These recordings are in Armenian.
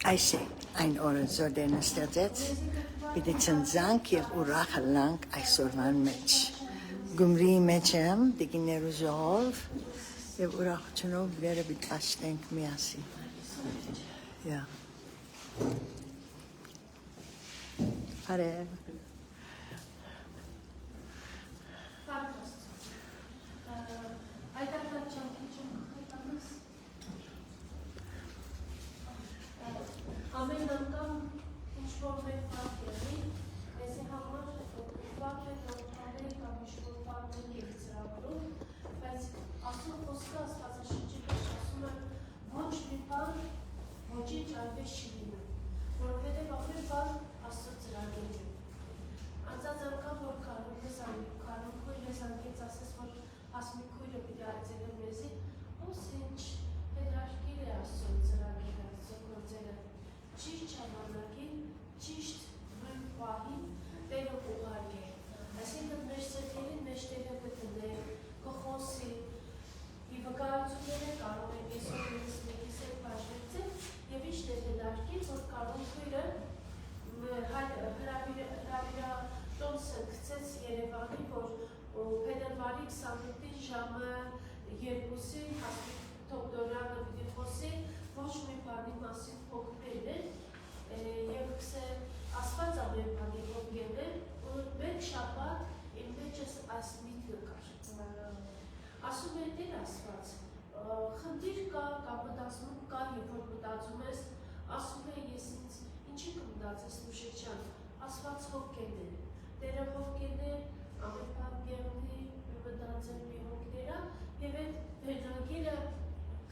Այս է այն օրը զորդերն ստեղծեց, պիտի ծնձանք և ուրախ հլանք այսօրվան մեջ։ Գումրիի մեջ եմ, դիկիներու ժողով և ուրախությունով վերը պիտի աշխատենք միասին։ Բարև։ Ամեն անգամ ինչ-որ մեկ պարկ եղի, մեզի համար ուղղակ է դորդաներ կամ ինչ-որ պարկներ և ծրագրում, բայց ասում խոսքը աստվածաշնչի մեջ ասում է ոչ մի բան ոչինչ այդպես չի լինում, որովհետև ամեն բան Աստծո ծրագրում է։ Անցած անգամ որ Կարուն քույրս անգից ասես, որ Հասմիկ քույրը պիտի այցելել մեզի, ո՞ս ինչ հետաքրքիր է Աստծո ծրագիրը, Աստծո գործերը։ Ճիշտ ժամանակին, ճիշտ պահին Տերը ուղարկե։ Այսինքն մեր սրտերին մեջտեղը գտնե, կխոսի, ի վկայությունները կարող ենք այսօր ինձ մեկիս հետ բաժնեցել և իշտ է դեպքին, որ Կարուն քույրը հրավիրատոն սնկցեց Երևանի, որ փետրվարի 28-ի ժամը 2-ին Հասմիկ Թոկդորյանը պիտի խոսի ոչ մի բանի մասին փոխվել է և ասված ամեն բանի փոխել է ու մեկ շաբաթ իմ մեջս այս միտքը կար։ Ասում է Տեր ասված, խնդիր կա կամ մտածում կա, երբ որ մտածում ես, ասում է ես ինձ ինչի կմտածես Նուշեջան, ասված հոգեն է, Տերը հոգեն է, ամեն բան գեղնի, մտածել մի հոգներա և այդ վերնագիրը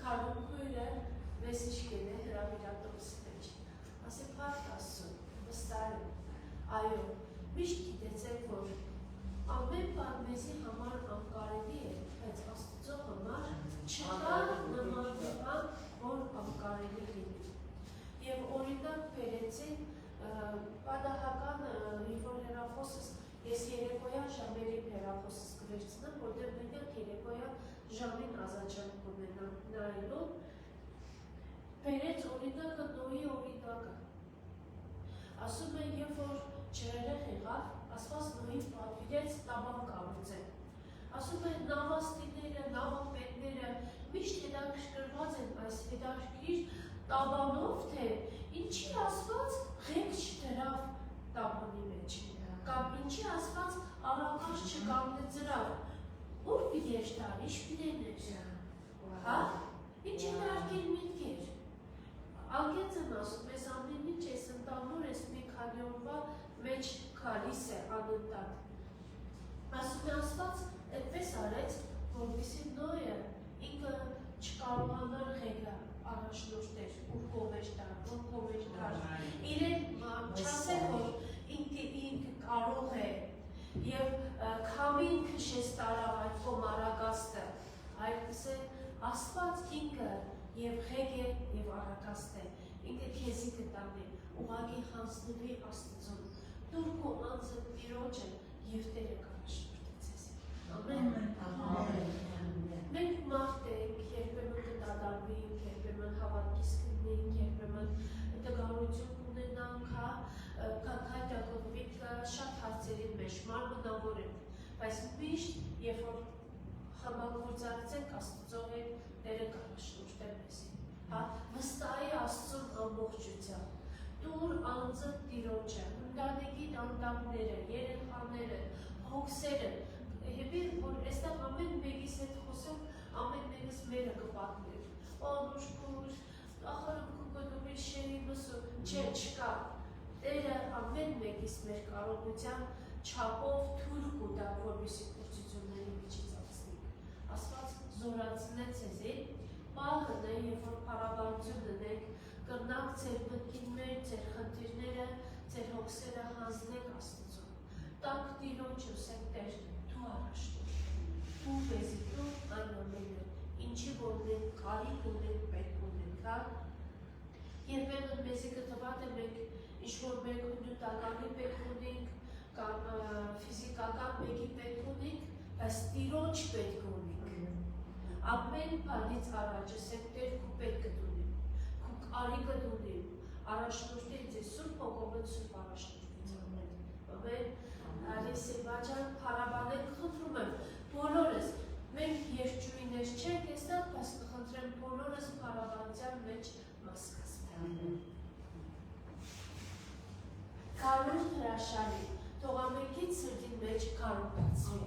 Կարուն քույրը մեզ իշկեն է հրավիրատոմսի մեջ։ Ասե փառք Աստծուն, վստահ եմ, այո, միշտ գիտեցեք, որ ամեն բան մեզի համար անկարելի է, բայց Աստծո համար չկա նման բան, որ անկարելի լինի։ Եվ օրինակ բերեցին պատահական, երբ որ հեռախոսս, ես երեկոյան ժամերին հեռախոսս կվերցնեմ, որտեղ մենակ երեկոյան ժամին ազատժամ կունենամ նայելու, բերեց օրինակը Նոյի օրինակը։ Ասում է, երբ որ ջրերը եղավ, ասված Նոյին պատվիրեց տաբան կառուցել։ Ասում է, նավաստիները, նավապետները միշտ հետաքրքրված են այս հետաքրքիր տաբանով, թե ինչի ասված ղեկ չդրավ տաբանի մեջ, կամ ինչի ասված առակաշ չկանգնեցրավ, ուր պիտեր տար, ինչ պիտեներ, հա, ինչ հետաքրքիր միտքեր։ Անգեց եմ ասում, ես ամեն ինչ ես ընտանուր ես մի քանի օրվա մեջ քալիս է անընդհատ։ Ասում է ասված, այդպես արեց, որպեսզի Նոյը ինքը չկարողանար ղեկը առաջնորդեր, ուր կողեր տար, որ կողեր տար։ Իրեն չասել, որ ինքը կարող է և քամին քշես տարավ այդ կոմարագաստը, այդպես է ասված ինքը և ղեկ է և առակաստ է, ինքը քեզի կտանի, ուղղակի հանձնվի Աստծուն, դուր քո անձը Տիրոջը և Տերը կառաջնորդեցես։ Ամեն։ Մենք մարդ ենք, երբեմն կդադարվենք, երբեմն հավատքից կլինենք, երբեմն տգարություն ունենանք, քայթակողվիկ շատ հարցերի մեջ մարմնավոր ենք, բայց միշտ երբ որ համագործակցենք Աստծո հետ, Տերը կառաջնորդի մեզ։ Վստահի Աստծուն ամբողջությամբ, տուր անձը Տիրոջը, ընտանիքի անդամները, երեխաները, հոգսերը, Եբին, որ այստեղ ամեն մեկիս հետ խոսում, ամեն մեկս մերը կպատմեր, անուշկուր, ախարım կուկոդումի շերի մսու, չէ, չկա, Տերը ամեն մեկիս մեր կարողության չապով թույլ կուտա, որպեսզի փորձությունների միջից անցնի։ Աստված զորացնեց ձեզի, պահն է, երբ որ փառաբանություն ունեք, կրնակ ձեր մտքին մեր, ձեր խնդիրները, ձեր հոգսերը հանձնեք Աստծուն։ Տանք Տիրոջ ուսեք Տեր, դու առաջնորդ, դու մեզի դու այն ամենը, ինչի որ մենք կարիք ունենք, պետք ունենք, հա։ Երբեմն մեզի կթվատ է մենք ինչ-որ մեկ նյութականի պետք ունենք, կամ ֆիզիկական մեկի պետք ունենք, բայց Տիրոջ պետք ունենք։ Ամեն բանից առաջ եսեք Տեր քու պետքը դունիմ, քու կարիքը դունիմ, առաջնորդի ձեզ Սուրբ Հոգով Սուրբ առաջնորդից ամեն Արիսեբաջան փառաբանենք խնդրում եմ բոլորս մենք երջույներ չենք տեսնալ բայց կխնդրեմ բոլորս փառաբանության մեջ մաս կազմենք Կարոն հրաշալի թող ամենքից սրտի մեջ կարոն բացվի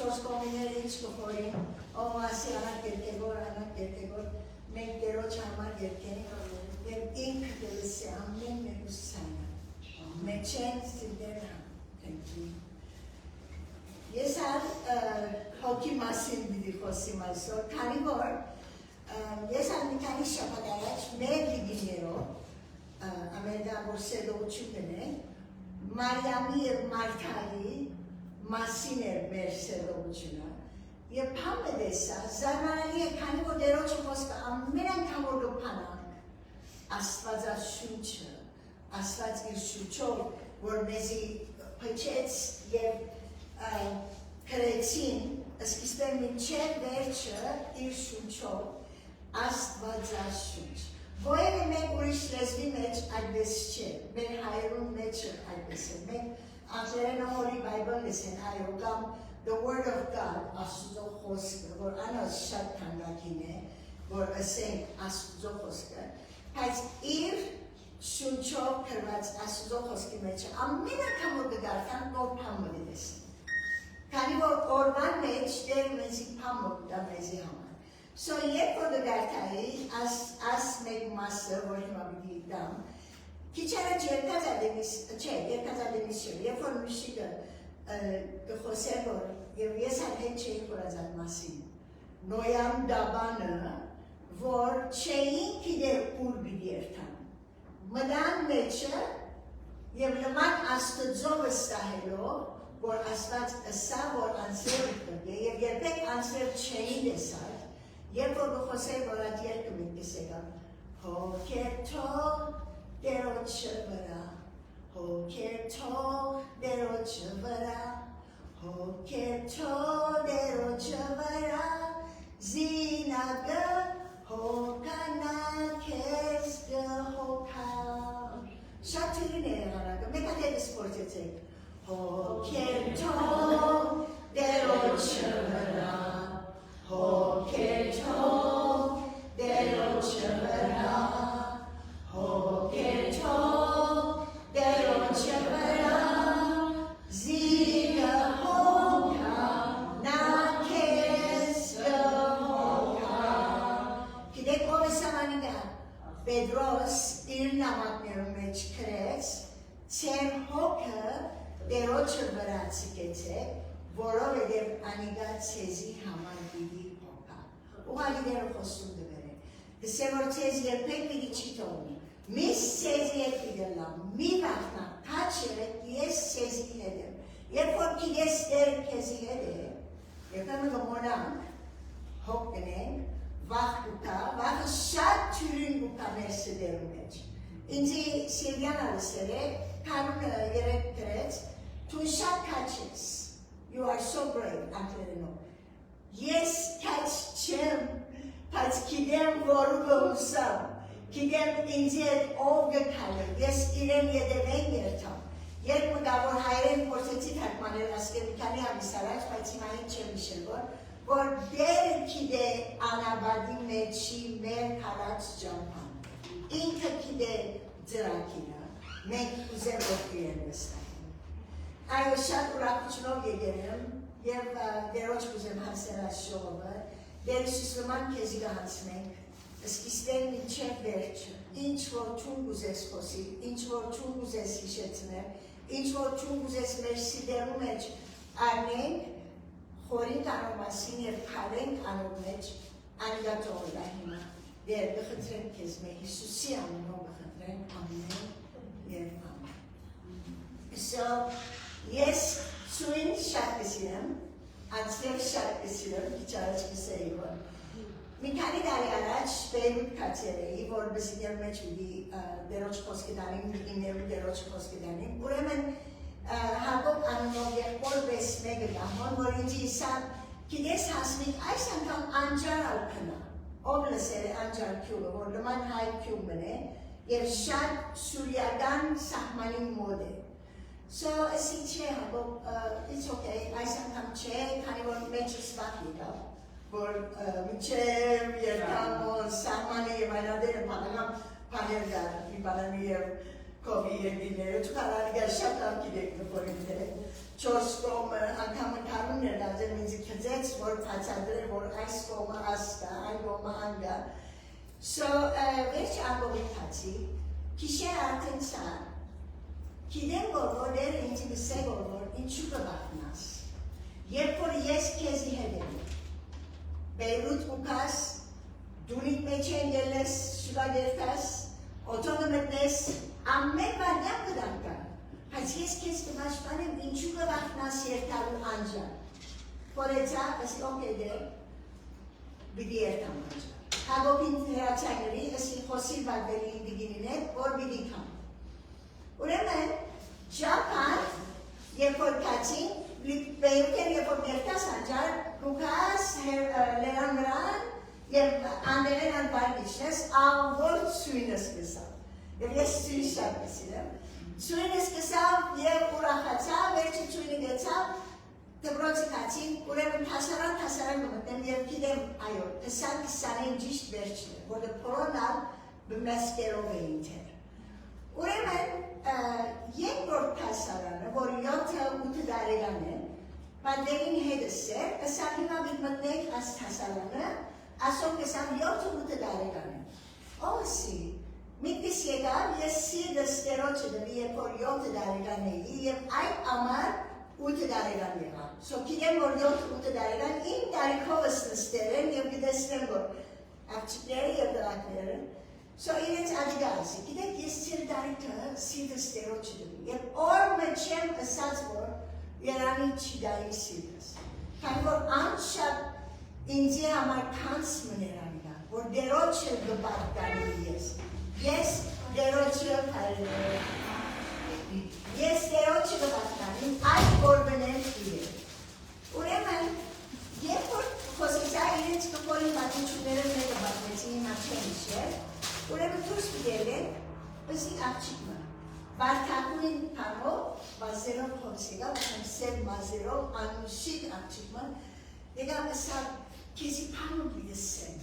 չորս կողմիներ ինչ կխորին, ասի անակ երկեգոր, մենք դերոջ համար երկենք, և ինք դելսի ամեն մերուս սայնը, մեջեն սիդեր thank you. Ես հոգի մասին պիտի խոսիմ այսօր, քանի որ ես մի քանի շաբաթ առաջ մեր լիգիներով ամենա որ սերողություն գնենք, Մարիամի և Մարթայի մասին էր մեր սերողությունը և փամը դեսա, զարմանալի է, քանի որ դերոջը խոսքը ամեն անգամ որ լոփանանք Աստվածաշունչը, Աստված իր շուչով, որ մեզի փչեց և կրեցին, սկիզբեն մինչև վերջը իր շունչով Աստվածաշունչ։ Որևէ մեկ ուրիշ լեզվի մեջ այդպես չէ, մեր հայերուն մեջը այդպես է, մենք անգլերեն Holy Bible լսեն, այո, կամ The Word of God, Աստուծո խոսքը, որ անոց շատ քանդակին է, որ ասենք Աստուծո խոսքը, բայց իր շունչով կրված Աստուծո խոսքի մեջը ամեն անգամ որ կգարտան նոր բան մտածեն։ Քանի որ օրվան մեջ դեր մեզի բան մտա մեզի համար։ So երբ որ դգարտայի աս մեկ մասը, որ հիմա պիտի դամ, քիչ առաջ երկազադեմիս, չէ, երկազադեմիս չէ, երբ որ միշիկը կխոսեր որ, և ես հետ չէի խորազատ մասին, նոյամ դաբանը, որ չէին կիդեր ուր պիտի երթան, մդան մեջը և լման աստծո վստահելով, որ Աստված ըսա, որ անձրև կգե, և երբեք անձրև չէին դեսար, երբ որ բխոսեր, որ այդ երկը մենք կսեկան, հոգեր թող դերոջը վրա, հոգեր թող դերոջը վրա, հոգեր թող դերոջը վրա, զինագը հոգանա քեզ գհոգա։ Շատ թիրին է եղանակը, մեկ ատեղ սպորտեցեք, հոգեր թող դերոջը վրա, հոգեր թող դերոջը վրա, հոգեր թող դերոջը վրա, զինը հոգա, նա քեզ կհոգա։ Գիտեք ով է սամանիկա, Պետրոս իր նամակներում մեջ գրեց, ձեր հոգը դերոջը վրա ցկեցեք, որովհետև անիգա ցեզի համար պիտի հոգա։ Ուղղակիները խոսում դվեր են։ Գսե որ ցեզ երբեք պիտի չի թողնի։ Միս ցեզի հետ պիտի լավ, մի վախնա, քաչերեք ես ցեզի հետ եմ։ Երբ որ գիտես դեր քեզի հետ է, երբեմն գմոնանք, հոգ գնենք, վախ կուկա, վախը շատ թյուրին կուկա մեր սդերում մեջ։ Ինձի Սիլվիան ալսեր է, կանունը երեք գրեց, դու շատ քաչես։ You are so brave, անգլերենով։ Ես քաչ չեմ, բայց գիտեմ որ գուսամ, գիտեմ ինձի հետ ով գքալը, ես իրեն ետևեն երթամ։ Երբ մգա որ հայերեն փորձեցի թարգմանել ասկե մի քանի ամիս առաջ, բայց հիմա ինչ չեմ հիշել որ դեր գիտե անաբադի մեջի մեր քարած ջամփան։ Ինքը գիտե ծրագիրը, մենք ուզեմ որ իրեն վստահենք։ Այո, շատ ուրախությունով եկել եմ և դերոջ կուզեմ հասնել այս շողովը, դեր Հիսուսման քեզի կհանցնենք, սկիզբեն մինչև վերջը, ինչ որ չուն կուզես խոսի, ինչ որ չուն կուզես հիշեցնել, ինչ որ չուն կուզես մեր սիդերու մեջ արնենք, խորինք անոր մասին և քարենք անոր մեջ, անիգա թողլա հիմա, դեր բխնդրենք քեզ մեր Հիսուսի անունով բխնդրենք, ամեն և ամեն։ So, ես սույն շատ կսիրեմ, անցնև շատ կսիրեմ, քիչ առաջ կսեի որ։ Մի քանի տարի առաջ Բեյրութ կացել էի, որ բսիներ մեջ ուդի դերոջ խոսքի դանին, իներու դերոջ խոսքի դանին, ուրեմն հապոք անունով երկորվես մեկը գահոն, որ ինձի իսա, գիտես հասմիկ այս անգամ անջար ալքնա, ով լսեր է անջար քյուղը, որ լման հայ քյուղն է, և շատ սուրյական սահմանին մոդ է։ So, ասի չէ հապոք, it's okay, այս անգամ չէ, քանի որ մեջս վախ եկավ, որ միջև երկան սահմանը և այնադերը պանական պաներ գար, մի պանանի և կովի երկիները, չկարարիգա շատ անգիրեք նպորիտ է, չորս կոմը անգամը կարուն էր դազեմ ինձ կծեց, որ պացադրել, որ այս կոմը ասկա, այն կոմը անգա, վերջ անգողի պացի, կիշեր արդեն սան, կիդեմ որ էր ինձ գսե որ ինչու կվախնաս, երբ որ ես կեզի հետ եմ, Beirut ukas, dunit meçen yerles, şuga yertas, otonometnes, ammen vardan kıdanka. Hazies keski başkanım inçuga vaknas yertarun anca. Poreta asi okede, bidi yertam anca. Hagopin teraçaneri asi fosil badbeli diginine or bidikam. Uremen, Japan, yerpor kaçin, Beirut'e yerpor yertas anca, Lucas, Leandran, Andelen and Barnishes are world swinners Kesa. Yes, Swisha President. Swinners Kesa, Ye Urahata, Verchi Twinigeta, the Broxicati, Urevan Tasaran, and Ye Pidem Ayo, the San Sanin Jish Verchi, for the Poronal, the Mesquero Inter. Urevan, Yengor Tasaran, or Yota Utadaregane. Pandeminin hedese, esakima bitmatnek as tasalana, asok esam yotu utadaregane. Osi, miktis yega, yesi de steroche de vie por yotadaregane, yem ay amar utadaregane. So kidem or yotu utadaregan, in darikovas the steren, yem bidestemor, apchikleri yabdalakleri. So ilets adigasi, kidem yesir darika, si de steroche de vie, yem or mechem esazbor, Yerani Chidai Sidas. Kangor Anshat India Markans Muneranga, or Deroche the Bagdadi, yes. Yes, Deroche Yes, Deroche the Bagdadi, I Orbanen here. Ureman, Yepor Cosita is the Poli Matuner made about the team of change. Ureman Tus together, was the Achikma. Bartakuin Pamo, Mazero Ponsiga, and said Mazero, and Shig Achikman, they got a sub Kisi Pamo be the same.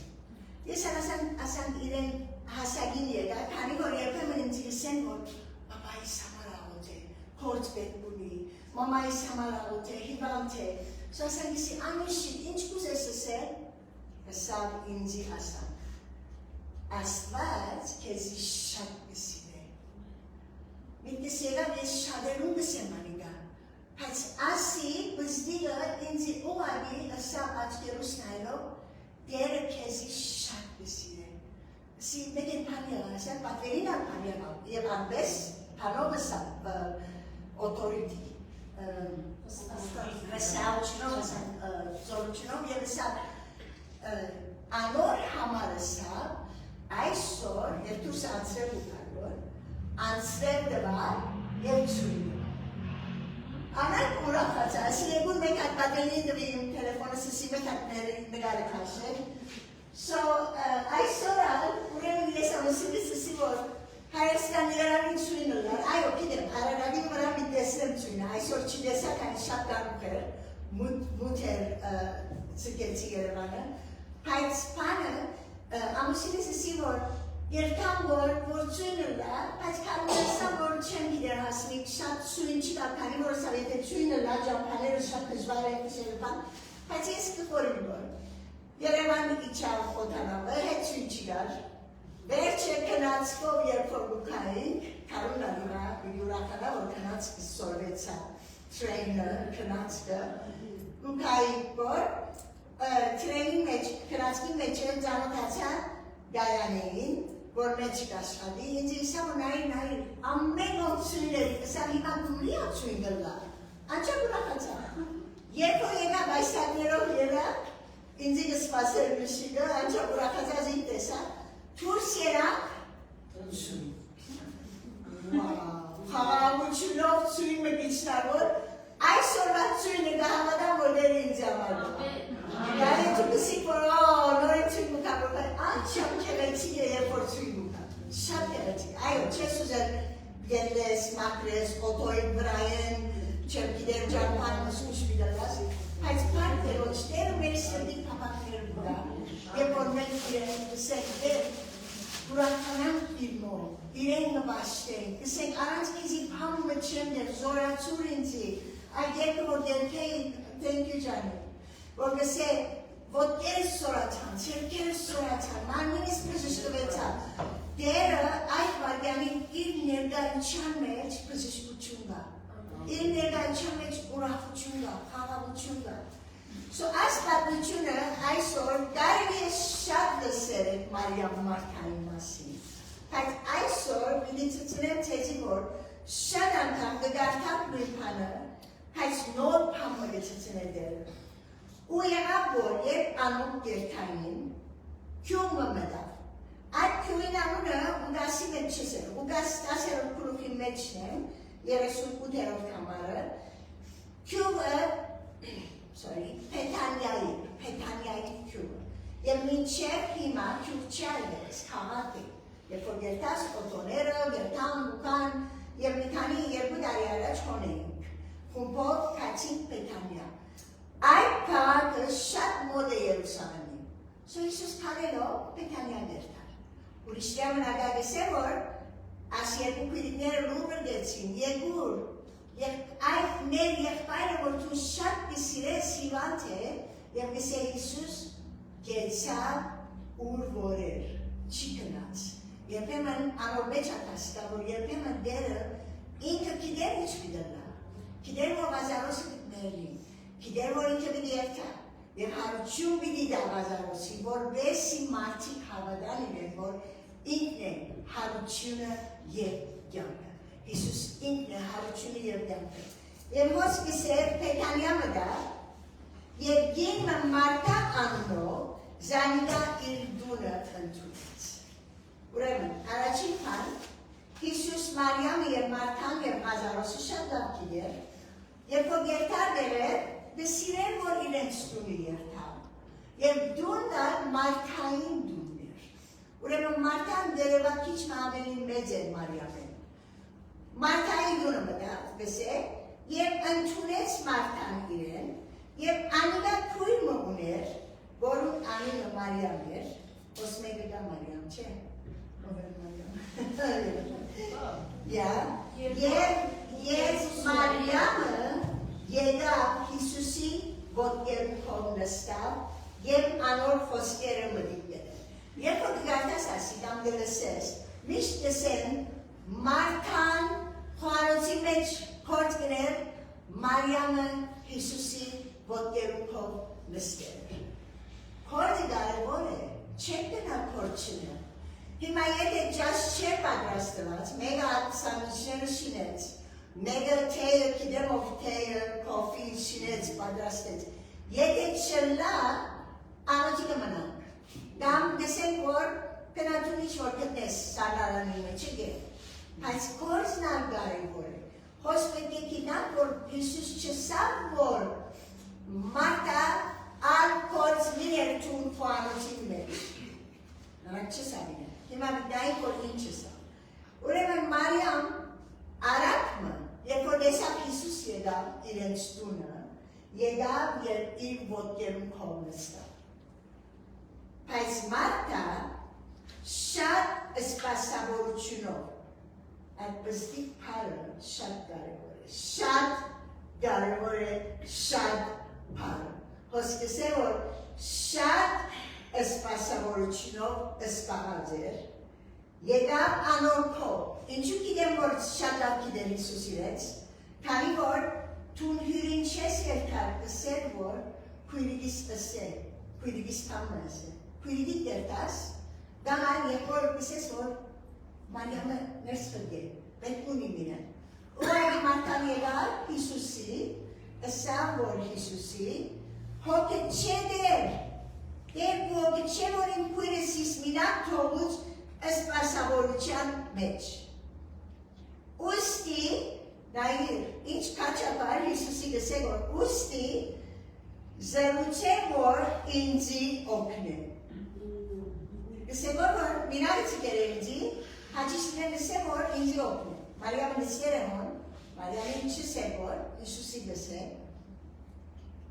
Yes, Asan Iren Hasaginiga, Kanigori, permanent to the same word, Papa is Samaraote, Court Bedbuni, Mama is Samaraote, Hibante. So Asan Kisi Amishi, inch possesses said, a sub Inzi Asan. As bad, Kesi Shak is. Mittisega is Shaderun the Semaniga. Has Asi was digger in the Oabi, a sub at Gerusnailo, there Kesi Shak this year. See, Megan Pania, said, but very not Pania, you have best Panovasa authority. Resauchno, Zorchno, you have a sub Anor Hamarasa, I saw the two sons of Answer the bar, Yeltsu. Anak kurang kaca, si ibu mereka katanya di telephone sisi mereka dari negara kasih. So I saw that, mungkin dia sama sisi bor, harus kan dia orang Sweden lah. Ayo kita, ada lagi orang di desa Sweden. I saw desa kan shutdown ker, muter sekian mana. Harus pana, amusin sisi bor. Yerkan bor Swinner'la, Pascal bor Çengiler hasnik şat suyun çıkar pani bor savete Swinner'la Japan'ı şat kızvare kişilerden Paçeski korin bor. Yerevan içer fotoğrafı hep suyun çıkar. Berçe kanatsko yer forbukai karunlarına yurakana or kanatski sorvetsa trainer kanatska bukai bor training match kanatski match'e zanotasa gayanein Gormeçikas hadi ince isam nair amme olsunlar sani kadınlıya çuygalar ancak bırakacak yeto yega başlarına yera ince spasır bir şey ancak bırakacağız intesa Türkiye'de hava uçuyor suyun mu geçler var ay sonra suyunu da havadan böyle ince var yani çünkü sikoro noy çünkü kapı akşam keletiye yapar suyunu şap keletiye ayo çesuzer gelles makres otoy Brian çemkiler Japan nasılmış bir daha Als parte ostero merece di papakir buda. E por me dire se ուրախանանք իր մոտ, իրեն նվաշտենք, կսենք առանց ինձի փամումը չեմ դեր, զորացուր ինձի, այդ երկը որ դերքեի, thank you Ջանի, որ կսեք, ոտքերս սորացան, ցերկերս սորացան, մարմինս բժշկվեցավ, դերը այդ վարդյանին իր ներկայության մեջ բժշկություն կա, իր ներկայության մեջ ուրախություն կա, խաղաղություն կա, So այս պատմությունը այսօր կարելի է շատ լսել եք Մարիամ Մարթայի մասին, բայց այսօր պիտի ցցնեմ ցեցի որ շատ անգամ կգարտակ նույն բանը, բայց նոր բան կցցնել դերը։ Ու եղավ որ երբ անոն գերտային քյումը մտավ։ Այդ քյումին անունը Ուգասի մեջ չսեր, Ուգաս 10-րդ գլուխի մեջն է, 38-րդ համարը, քյումը Փեթանիայի քյումը, և մինչև հիմա քյուր չայլեց, քաղաք է, երբ որ գերտաս օտոները, գերտան, ուկան, և մի քանի երկու տարի առաջ հոնեինք, խումբով կացինք Փեթանիա, այդ քաղաքը շատ մոտ է Երուսաղեմին, So Հիսուս քարելով Փեթանիա գերտար, ուրիշտեղ մնագագես է որ, աս երկու քույրիկները լուրը գեցին, երկուր, Եվ այդ մեր եղբայրը, որ դու շատ կսիրես հիվանդ է, և կսե Հիսուս գեցավ ուր որ էր, չի գնաց։ Երբեմն անոր մեջ ատասկա, որ երբեմն դերը ինքը գիտեր ինչ պիտելա, գիտեր որ Ղազարոսը գտներլին, գիտեր որ ինքը պիտի երթա, և հարություն պիտի դա Ղազարոսի, որպեսզի մարդիկ հավատան իրեն, որ ինքն է հարությունը և կյանքը։ Հիսուս ինքն է հարությունը և կյանքը։ Եվ ոնց կսեր Փեթանիա մտա, և գինը Մարտա անունով Զանիգա իր դունը ընդունեց։ Ուրեմն, առաջին բան, Հիսուս Մարիամը և Մարտան և Ղազարոսը շատ լավ գիտեր, երբ որ երթար բերեր, կսիրեր որ իրենց դունը երթա, և դունը Մարտային դունն էր։ Ուրեմն Մարտան դերևա քիչ ավելի մեծ էր Մարիամեն։ Մարտայի դունը մտավ, բսեք, և ընդունեց Մարտան իրեն, և անիգա քույր մը ուներ, որում անունը Մարիամ էր, ոս մեկը դա Մարիամ չէ, և Մարիամը եկավ Հիսուսի ոտքերու կողմ նստավ, և անոր խոսքերը մտիկ գտել։ Երբ որ կգարտաս ասի, կամ գլսես, միշտ կսեն Մարտան խոհանոցի մեջ կորդ գներ, Մարիամը Հիսուսի ոտքերու կողմ նստել։ Կորդը կարևոր է, չեք գնա կորդ չնը։ Հիմա եթե ջազ չէ պատրաստված, մեկը սանդվիչները շինեց, մեկը թեյը, գիտեմ ով թեյը, կոֆի շինեց, պատրաստեց։ Եթե չլա, անոթի կմնանք։ Կամ գսենք որ կնատուն ինչ-որ գտնես սալարանի մեջ գեր։ Բայց կորձն ալ կարևոր է։ Հոս պետք է գիտանք, որ Հիսուս չսավ, որ Մարտա ալ կորձ միներ տուն խոհանոցի մեջ։ Նրանք չսավին է։ Հիմա միտային, որ ինչ չսավ։ Ուրեմն Մարիամ արակմը, երբ որ դեսավ Հիսուս եկավ իրենց տունը, եկավ և իր ոտքերում կողմ նստավ։ Բայց Մարտա շատ սպասավորությունով այդ բստիկ պարը շատ կարևոր է, շատ պարը։ Հոսկս է, որ շատ սպասավորությունով սպաղած էր, եկավ անոր կողմ, ինչու գիտեմ, որ շատ լավ գիտեր Հիսուս իրենց, քանի որ տուն հյուրին չես երթար, ասել, որ քույրիկիս ասել, քույրիկիս տամը ասել, քույրիկի երթաս, կամ այն երբ որ ասես, որ Մարիամը ներս խրգե, պետք ունի մինը։ Ուղագի Մարտան եղար Հիսուսի, ասավ որ Հիսուսի, հոգը չէ դեր, երկու հոգը չէ որ իմ քույրս իս մինակ թողուց սպասավորության մեջ։ Ուստի, նայիր, ինչ կաչապար Հիսուսի գսե որ ուստի, զրուցե որ ինձի օգնե։ Գսե որ մինագիցի կերը ինձի, Հաճիշները նսե որ ինձի օգնե։ Մարիամը նսեր է հոն, Մարիամին չսե որ, Հիսուսի գսե,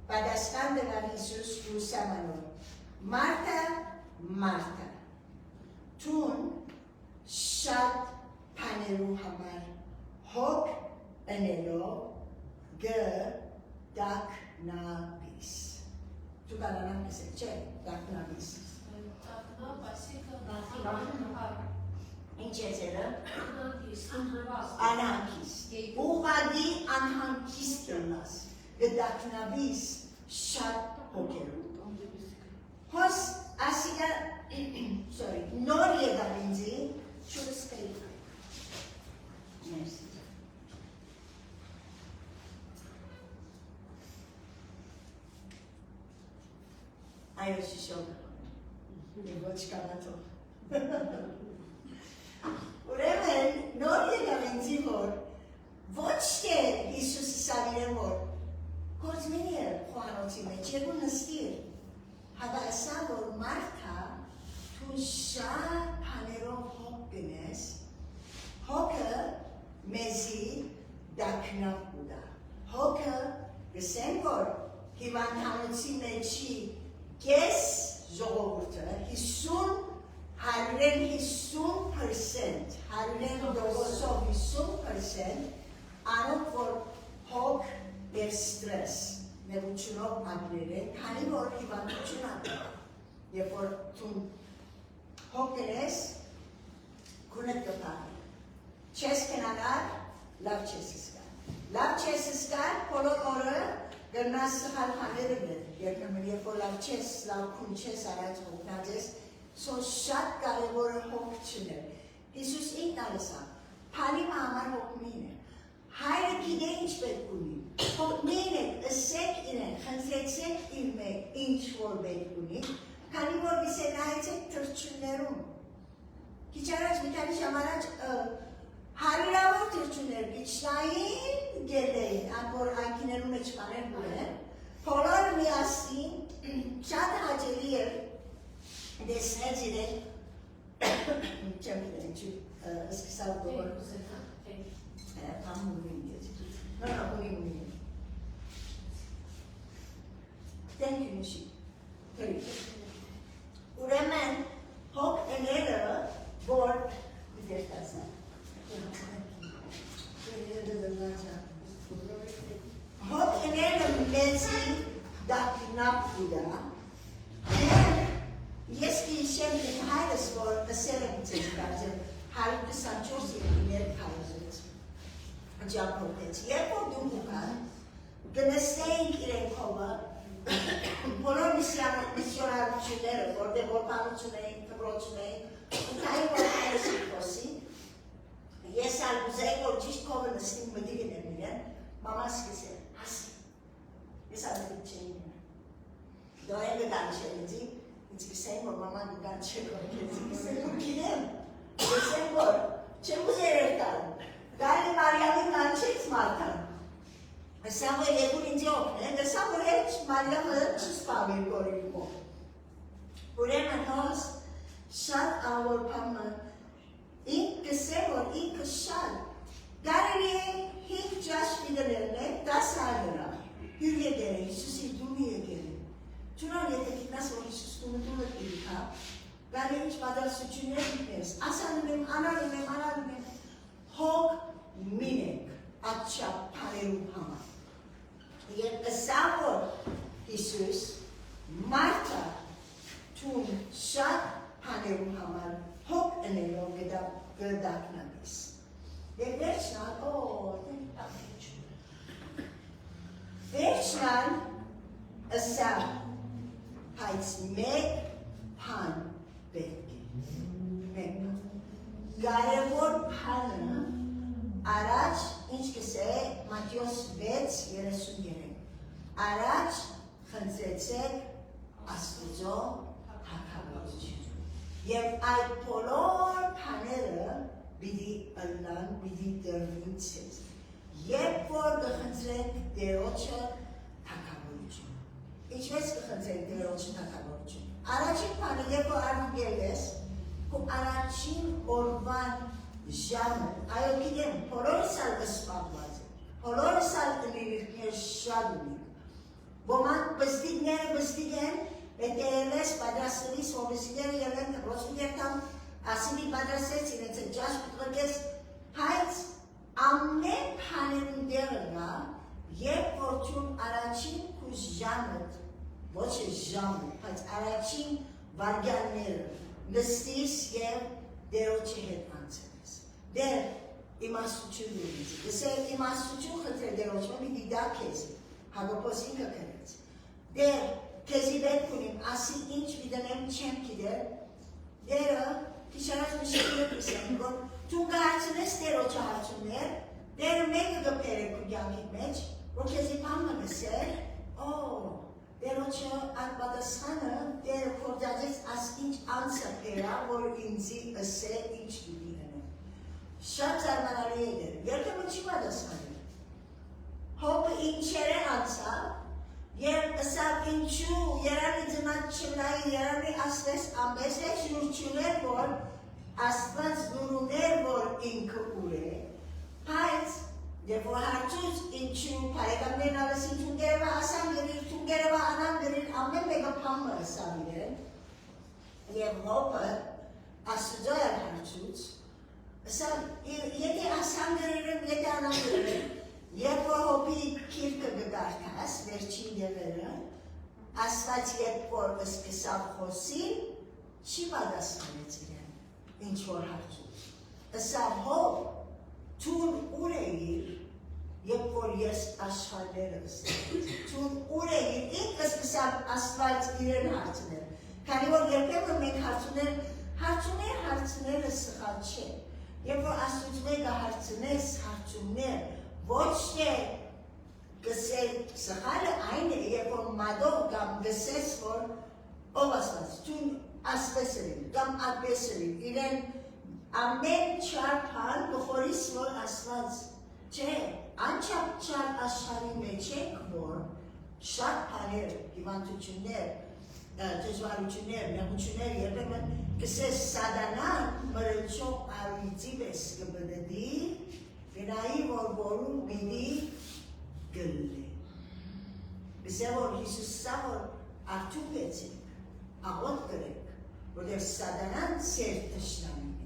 պատասխան դվավ Հիսուս ուսամանոր, Մարտա, Մարտա, Tun շատ բաներու համար հոգ ընելով գդակնաբիս։ Դու կարանամ ասել, չէ, դակնաբիս։ Ինչ եզերը։ Անհանգիստ։ Ուղղակի անհանգիստ ելնաս։ Գդակնաբիս շատ հոգերու։ Հոս ասիկա, sorry, նոր եկավ ինձի, չուրս կրի։ Մերսի։ Այո շիշոք, ոչ կանատող։ Ուրեմն, նոր եկավ ինձի որ, ոչ թե Հիսուսի սավիրը որ, գործմենի է խոանոցի մեջ, երկու նստիր, հավա ասա որ մարդա, թու շատ բաներով հոգ գնես, հոգը մեզի դակնավ ուդա, հոգը գսեն որ հիվանդանոցի մեջի կես ժողովուրդը 150% հարյուրեն 50% անոք որ հոգ և ստրես նեղությունով անգրեր են, քանի որ հիվանդություն անգր և որ թուն հոգ գնես գունդ կպահի չես կնանար, լավ չես զգար լավ չես զգար, բոլոր օրը գնաս սխալ բաները գներ, երբ որ լավ չես, լավ քուն չես արած հոգնած ես, շատ կարևոր է հոգ չներ։ Հիսուս ինքն արեսա, փալիմը համար հոգ մին է, հայրը գիտե ինչ պետք ունի, հոգ մին է, ըսեք իրեն, խնդրեցեք իր մեկ, ինչ որ պետք ունի, քանի որ գիսե նայեցեք թրջուններում, քիչ առաջ մի քանի ժամ առաջ հարյուրավոր թրջուններ գիչնային գելեին, որ այգիներու մեջ բաներ բուրեն, բոլոր միասին շատ հաճելի էր դեսնեց իրեն, չեմ գիտեմ ինչու սկսավ դողոր, կամ ունին դեցի, ունին, Thank you, Nishi. Ուրեմն հոգ էները, որ դերտասան, հոգ էները մեզի դակնապ ուդա, ես կիշեմ իմ հայրս, որ ասել եմ ձեզ կարծեմ, 124 եկիներ հայրս ջապոտեց, երբ որ դու մուկան, գնստեինք իրեն կովը, բոլոր միսիոնարությունները, որտեղ որ բանություն էին, թվրոցում էին, ու կային որ հայրս իքոսի, ես ալ ուզեի, որ ճիշտ կովը նստին մդի գնեմ իրեն, մամաս կսել, հասի, ես ալդիք չէին եմ։ Դո են գան չէր ինձի, ինձ կսեին, որ մաման գան չէր կողքեցի, կսել ու կինեմ, կսել որ, չեմ ուզեր էր տալ, գալի Մարիամի կանչեց մարդան, ասա որ երկուր ինձի օգնեն, ասա որ հետ Մարիամը չսպավիր գորի մոտ։ Ուրեմն հոս շատ ավոր պամը, ինք կսել որ ինքը շատ, գարելի է 5-6 վիդելերն է, 10 ագրա, հյուր եկեր է, Հիսուսի դումի եկեր է։ Չունան եթե գիտնաս որ Հիսուս դումը դումը դիրք հա, գարի ինչ պատասություններ դիքնես, ասանում եմ, անալում եմ, հոգ մինեք, ատչապ պարերու համար։ Երբ ասա որ Հիսուս մարդը թուն շատ պաներու համար հոգ ընելով գդակնաբիս։ Եվ վերջնալ, վերջնալ ասա հայց մեկ պան պետք է, մեկ կարևոր պանը առաջ ինչ կսե Մատյոս 6:33 առաջ խնդրեցեք Աստուծո թագավորություն եւ այդ բոլոր բաները պիտի ըլլան, պիտի դրվին ցեզ երբ որ կխնդրեք Տերոջը թագավորություն ինչպես կխնդրեք Տերոջը թագավորություն առաջին բանը երբ որ արգել ես ու առաջին օրվան ժամը, այո գիտեմ, բոլորս ալ սպանված է, բոլորս ալ տնիրքներ շատ ունիք, ոմանք բստիկները բստիկ են, պետք է ելես պատրաստելիս, որ բստիկները ելեն թպրոցում երթամ, ասիմի պատրաստեց իրենց է ջաշ պտղոքես, հայց ամեն պաներուն դեղը երբ որ ճուն առաջին կուզ ժամըտ, ոչ է ժամը, բայց առաջին վարգյանները նստիս և դերոչի հետ անցրես։ Դեր իմաստություն ունից, դսեր իմաստություն խտրել դերոչը մի դիդա քեզի, հագոպոս ինքը կրեց։ Դեր քեզի բերք ունիմ, ասի ինչ վիդանեմ չեմ կիդեր, դերը կիշարած մշիկիրը կիսեմ, որ ճուն կհարցնես դերոչը հարցուններ, դերը մեկը գպեր է կուգյանքի մեջ, որ քեզի պամը նսեր, դերոչը անպատասխանը դերը կորդաջեց աս ինչ անցը պերա, որ ինձի ըսե ինչ դուդի հնեմ։ Շատ զարմանալի է դերը, երկը մը չի պատասխանը։ Հոպը ինչեր է անցավ, երբ ըսավ ինչու, երանի ձնատ չնայի, երանի ասվես ամես է շուրչուներ, որ աստված գուրուներ, որ ինքը ուր է, բայց Երբ որ հարցուց ինչու պարեկամներն ալսին թունգերևա ասան գրիր, թունգերևա անան գրիր, ամեն մեկը պամը ասան իրեն, և հոպը աստուծո էր հարցուց, ասան, եթե ասան գրիրեմ, եթե անան գրիրեմ, երբ որ հոպի կիրկը գգարտաս, վերջին դեղերը, աստված երբ որ սկսավ խոսին, չի պատասխանեց իրեն, ինչ որ հարցուց, ասավ հոպ, Թուն ուր էիր, երբ որ ես աշխարհները ստեղծեց, թուն ուր էիր, ինքը սկսավ աստված իրեն հարցնել, քանի որ երբեմն մենք հարցումները սխալ չէ, երբ որ աստուծո մեկը հարցնես հարցումներ, ոչ թե գսել սխալը այն է, երբ որ մադով կամ գսես, որ ով աստված, թուն ասպես էիր, կամ ատպես էիր, իրեն ամեն չարփան բխորիս որ աստված չէ, անչափ չար աշխարհի մեջ եք, որ շատ բաներ, հիվանդություններ, դժվարություններ, նեղություններ երբեմն կսես սատանան մրցող արույցի պես կբդդի, գնայի որ որում պիտի գլլի։ Գսե որ Հիսուսը որ արդյունքեցիք, աղոտ կրեք, որտեղ սատանան սեր թշնամի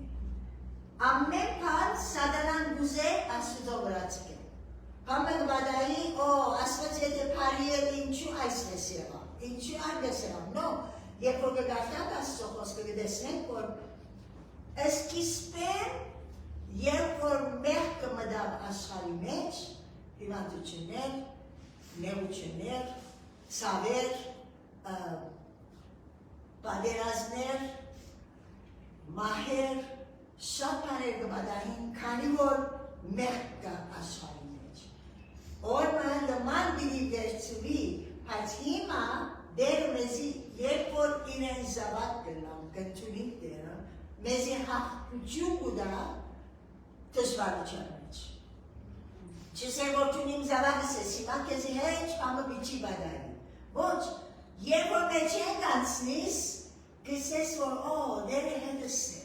Ամեն բան սատանան գուզե աստուծո վրա ցկե։ Կամը գբադայի, աստված եթե բարի է, ինչու այսպես եղավ, ինչու այնպես եղավ։ No, երբ որ կգարտանք աստծո խոսքը կտեսնենք, որ սկիզբեն, երբ որ մեղքը մտավ աշխարհի մեջ, հիվանդություններ, նեղություններ, ցավեր, պատերազմներ, մահեր Շատ բաներ կմատահին, քանի որ մեղք կա աշխարհի մեջ։ Օրը նման պիտի վերցվի, բայց հիմա դերը մեզի, երբ որ իրեն զավակ կլամ, կընդունիկ դերը, մեզի հաղթություն կուտա դժվարության մեջ։ Չսեր որ տունիմ զավակս ես, հիմա քեզի հեչ ամը բիչի բադայի։ Ոչ, երբ որ մեջ ենք անցնիս, կսես որ դերը հետս է։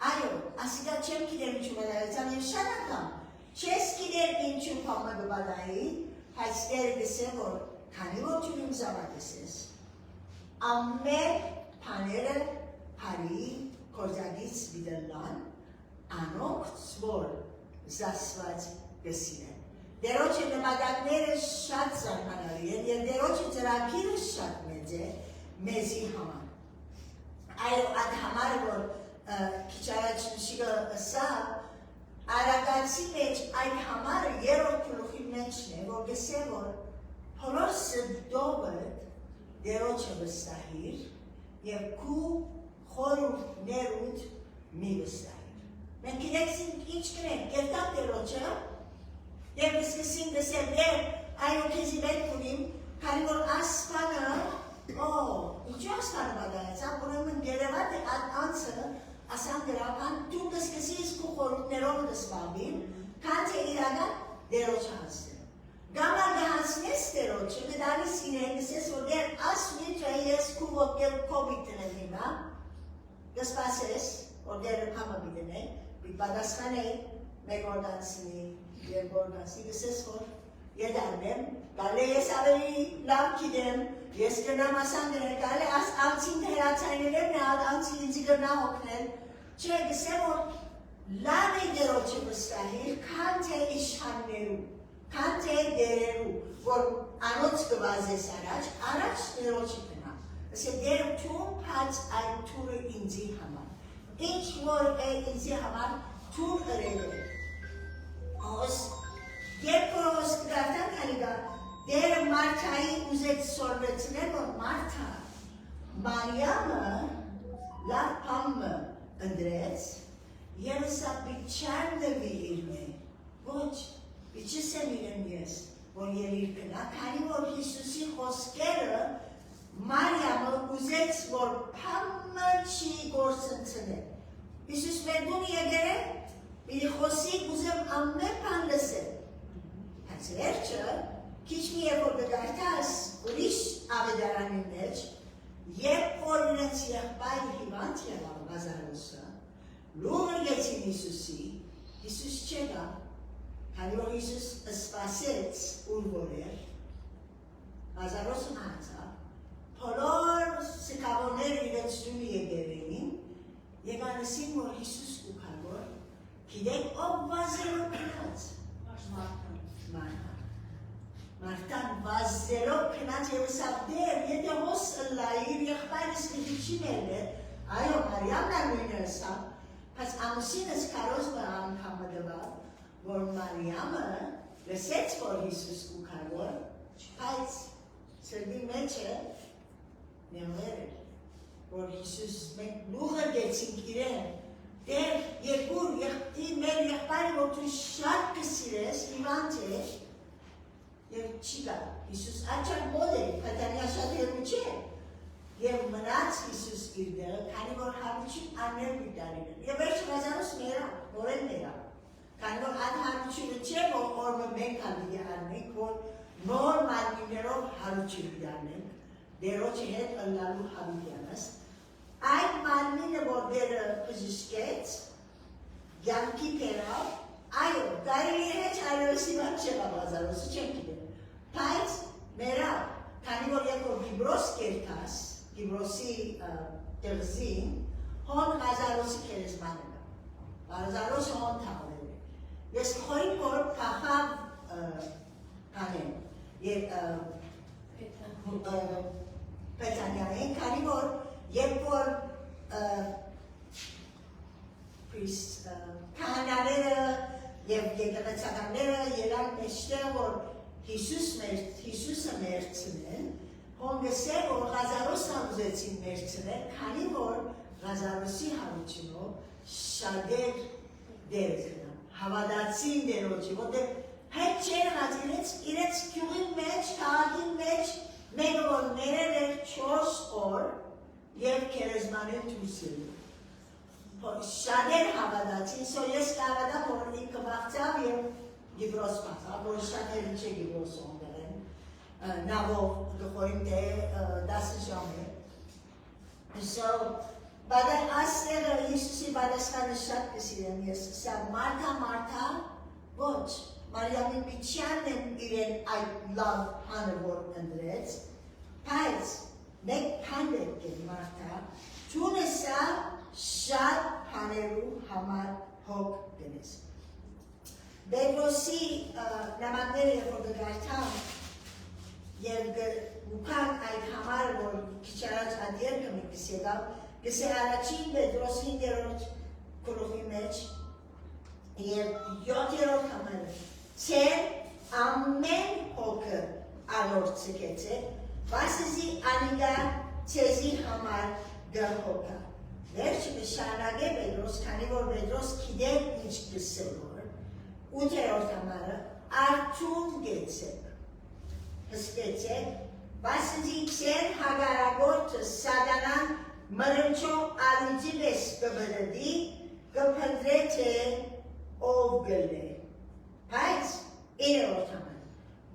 Այո, ասիկա չեմ կիրեր ինչու բադայեցան և շատ անգամ, չես կիրեր ինչու պամը գբադայի, հայց դերը գսե որ, քանի որ ճունիմ զավակս ես, ամեն պաները հարի կորձագից բիդլան, անոք որ զասված գսիրեն։ Դերոչի նմադակները շատ զարմանալի են, և դերոչի ծրագիրը շատ մեծ է, մեզի համար։ Այո, այդ համարը որ քիչ առաջ մշիկը ըսավ, արագացի մեջ այդ համարը երրորդ գլուխի մեջն է, որ գսե որ բոլոր սրտովդ դերոչը վստահիր և քու խորհուրդներուդ մի վստահիր։ Մենք գիտենք ինչ կնենք, կերտակ դերոչը և կսկսին գսել դեր այո քեզի պետք ունիմ, քանի որ ասպանը, ինչու ասպանը բադայացավ, ուրեմն գերևատ է անցը ասան գրական, դու կսկսիս քու խորհուրդներով կսպավին, քան թե իրական դերոչը հասնել։ Գամար կհասնես դերոչը, կդանի սինեն, կսես որ դեր ասմի թե ես քու ոտքեր կոբիտ տնեմ հիմա, կսպասես, որ դերը պամը բիդնե, բիտ պատասխանեի, մեկ օրդանցնի, երբ օրդանցնի, կսես որ եդարնեմ, գալե ես ավելի լավ կիդեմ, ես կնամ ասան դրել, գալե անցին հերացայնել եմ, նեալ անցին ինձի գրնա հոգնել, Չէ, գսեմ որ լավ է դերոջը վստահիր, քան թե իշխաններու, քան թե դերերու, որ անոց կվազես առաջ դերոջը կնա։ Ասե դեր թում հաց այն թուրը ինձի համար։ Ինչ որ է ինձի համար թուր ըրել է։ Ոս, երբ որ ոս կգարտան կալիգա, դերը մարդայի ուզեց սորվեցնել, որ մարդա Մարիամը լավ պամը ընդրեց, և սա բիչան դվի իրն է, ոչ, բիչս եմ իրեն ես, որ երիր կնա, քանի որ Հիսուսի խոսքերը Մարիամը ուզեց, որ պամը չի գործընցնել։ Հիսուս մերդուն եկեր է, իրի խոսիկ ուզեմ ամեն պան լսել։ Հաց վերջը, քիչ մի երբ որ գգարտաս ուրիշ ավետարանի մեջ, երբ որ իրենց եղբայր հիվանդ եղավ Ղազարոսը, լուր գեցին Հիսուսի, Հիսուս չեղա, քանի որ Հիսուս սպասեց ուր որ էր, Ղազարոսը անցավ, բոլոր սկավորները իրենց դունի եկել էին, եկանեսին որ Հիսուս ուքավոր, գիտեք ով վազելով կնած, Մարդան վազելով կնած և սավ դեր, եթե հոս լայր եղբայրս կդիչին էլ է, այո, Մարիամն ալույնը սավ, պաց ամուսինս կարոզը անգամը դվավ, որ Մարիամը լսեց, որ Հիսուս ուքավոր, պայց սրդի մեջ է, նեղեր էր, որ Հիսուս մենք լուղը գեցինք իրեն, դեր երկուր մեր եղբայրը, որ դու շատ կսիրես, հիվանդ է, և չի գա, Հիսուս աչակ մոդ է, պայտանյա շատ երկու չէ, և մնաց Հիսուս իր դեղը, քանի որ հարություն աներ միտարին են, և վերջ Ղազարոս մերա, որեն մերա, քանի որ այդ հարությունը չէ, որ օրմը մենք ալիգի արնենք, որ նոր մարմիներով հարություն դարնենք, դերոջի հետ ըլլալու հավիտյանս, այդ մարմինը, որ դերը բժշկեց, յանքի պերավ, այո, կարելի է հեչ այրոսի վատ չեղավ Ղազարոսը, չեմ գիտեմ, բայց մերավ, քանի որ երբ որ Գիբրոս կերտաս, Գիբրոսի դեղզին, հոն Ղազարոսի կերեզմանը գա, Ղազարոսը հոն թաղվել է, ես խորին որ կախավ կանեմ, Պետանյանեն, քանի որ երբ որ քահանաները և եկեղեցականները ելան մեջտեղ, որ Հիսուսը մերցնեն, հոնգսե, որ Ղազարոսը ուզեցին մերցնել, քանի որ Ղազարոսի հարությունով շատեր դեր կնան, հավատացին դերոջի, որտեղ հետ չեր հաց իրենց քյուղի մեջ, քաղաքի մեջ, մեկը որ ներել էր 4 օր և կերեզմանին դուրսելու։ Շատեր հավատացին, սո ես կավատամ, որ ինքը վաղցավ և Գիբրոս պացավ, որ շատերը չէ Գիբրոս ոնդերեն, նավով գխորին թե 10 ժամ է։ Սո, աստեղը Հիսուսի բադասխանը շատ կսիրեմ ես, սա մարդա, ոչ, Մարիամի միջյանն են իրեն այդ լավ հանը որ ընդրեց, բայց մեկ պանդեք են մարդա, թունը սա շատ պաներու համար հոգ գնես։ Բեդրոսի նամանները որ գգարտան և գուքան այդ համար, որ քիչարած այդ երկը մի կսեգավ, գսե առաջին Բեդրոսի դերորդ կլուխի մեջ և 7-րդ համարը Ցեր ամեն հոգը ալոր ցկեց է, վասզի անիգա ցեզի համար գհոգա։ Վերջ նշանակ է Պետրոս, քանի որ Պետրոս գիտեր ինչ գսել որ, 8-րդ համարը արթուն գեցեք, հսկեցեք, վասզի ցեր հագարագործը սատանան մրմչով ալիջի պես կբրդի, կփնտրե թե ով գլե։ Բայց 9-րդ համարը,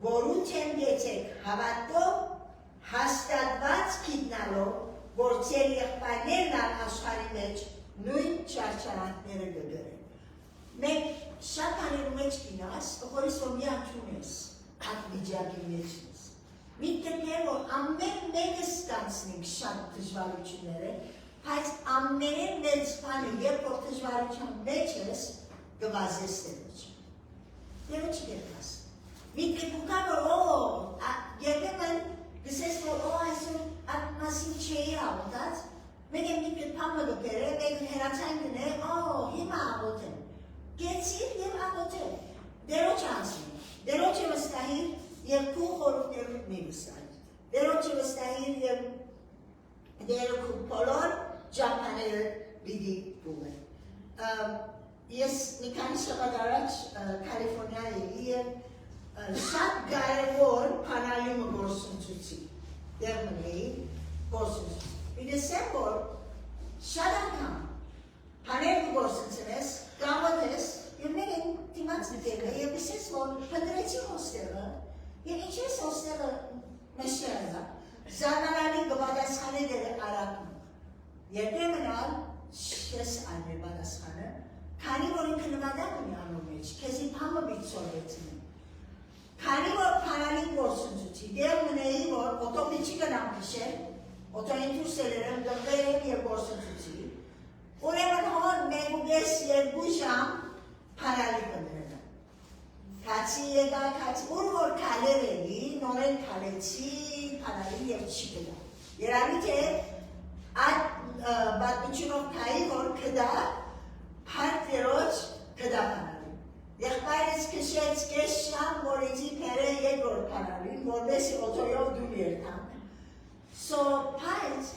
որու թեմ գեցեք հավատով, հաստատված գիտնալով, որ ծեր եղբայրներն աշխարհի մեջ նույն չարչարանքները գգրեն։ Մենք շատ բաներու մեջ գինաս, հորիս որ մի ատունես, այդ վիճակի մեջ ես։ Մի տնկեր, որ ամեն մեկը ստանցնենք շատ դժվարությունները, բայց ամեն մեծ բանը երբ որ դժվարության մեջ ես գվազես դերոջ։ Դերոջ գերկաս։ Միտքը բուկա որ երբեմն գսես որ այսօր այդ մասին չէի աղոտած, մեկ եմ միտքը պամը գկերը, մեկ հերացայն գնե, հիմա աղոտեմ։ Գեցիր և աղոտեմ։ Դերոջ անսին, դերոջը վստահիր և քու խորուկներում մի վստահիր։ Դերոջը վստահիր և դերոքու պոլոր Ճապաները բիդի բուղեն։ Ես մի քանի շաբաթ առաջ Կալիֆորնիայի և շատ կարևոր պանալյումը գործունեություն դեր մնեի գործունեություն։ Իդեսեմ որ շատ անգամ պաները գործունեությունես, կամոտ ես և մեր են դիմաց դերը և իսես որ պնդրեցի հոստեղը և ինչ ես հոստեղը մեշտեղը զանարանի գվադասխանը դերը արակում։ Երբեմն ալ չես այլ պատասխանը, քանի որ ինքը նվադակ ունի անոր մեջ, քեզի փամը բիցորեցին։ Քանի որ փանալի գործունեություն, դեր մնեի որ օտոմի չի գնամ քշել, օտոյին դուրսելերեմ գվերեմ և գործունեություն, ուրեմն հոր մեգուգես երկու ժամ փանալի կնդրելը։ Կացի եկա, կացի, ուր որ կալեր էլի, նորեն կալեցի, փանալի և չի գնա։ Երանի թե այդ բատմիչունով կայի, որ կդա պարտերոջ կդա պանալին։ Եղբայրս կշեց կես շամ, որ իզի պերը երկոր պանալին, որբեսի օտոյով դում երթանք։ So, պայց,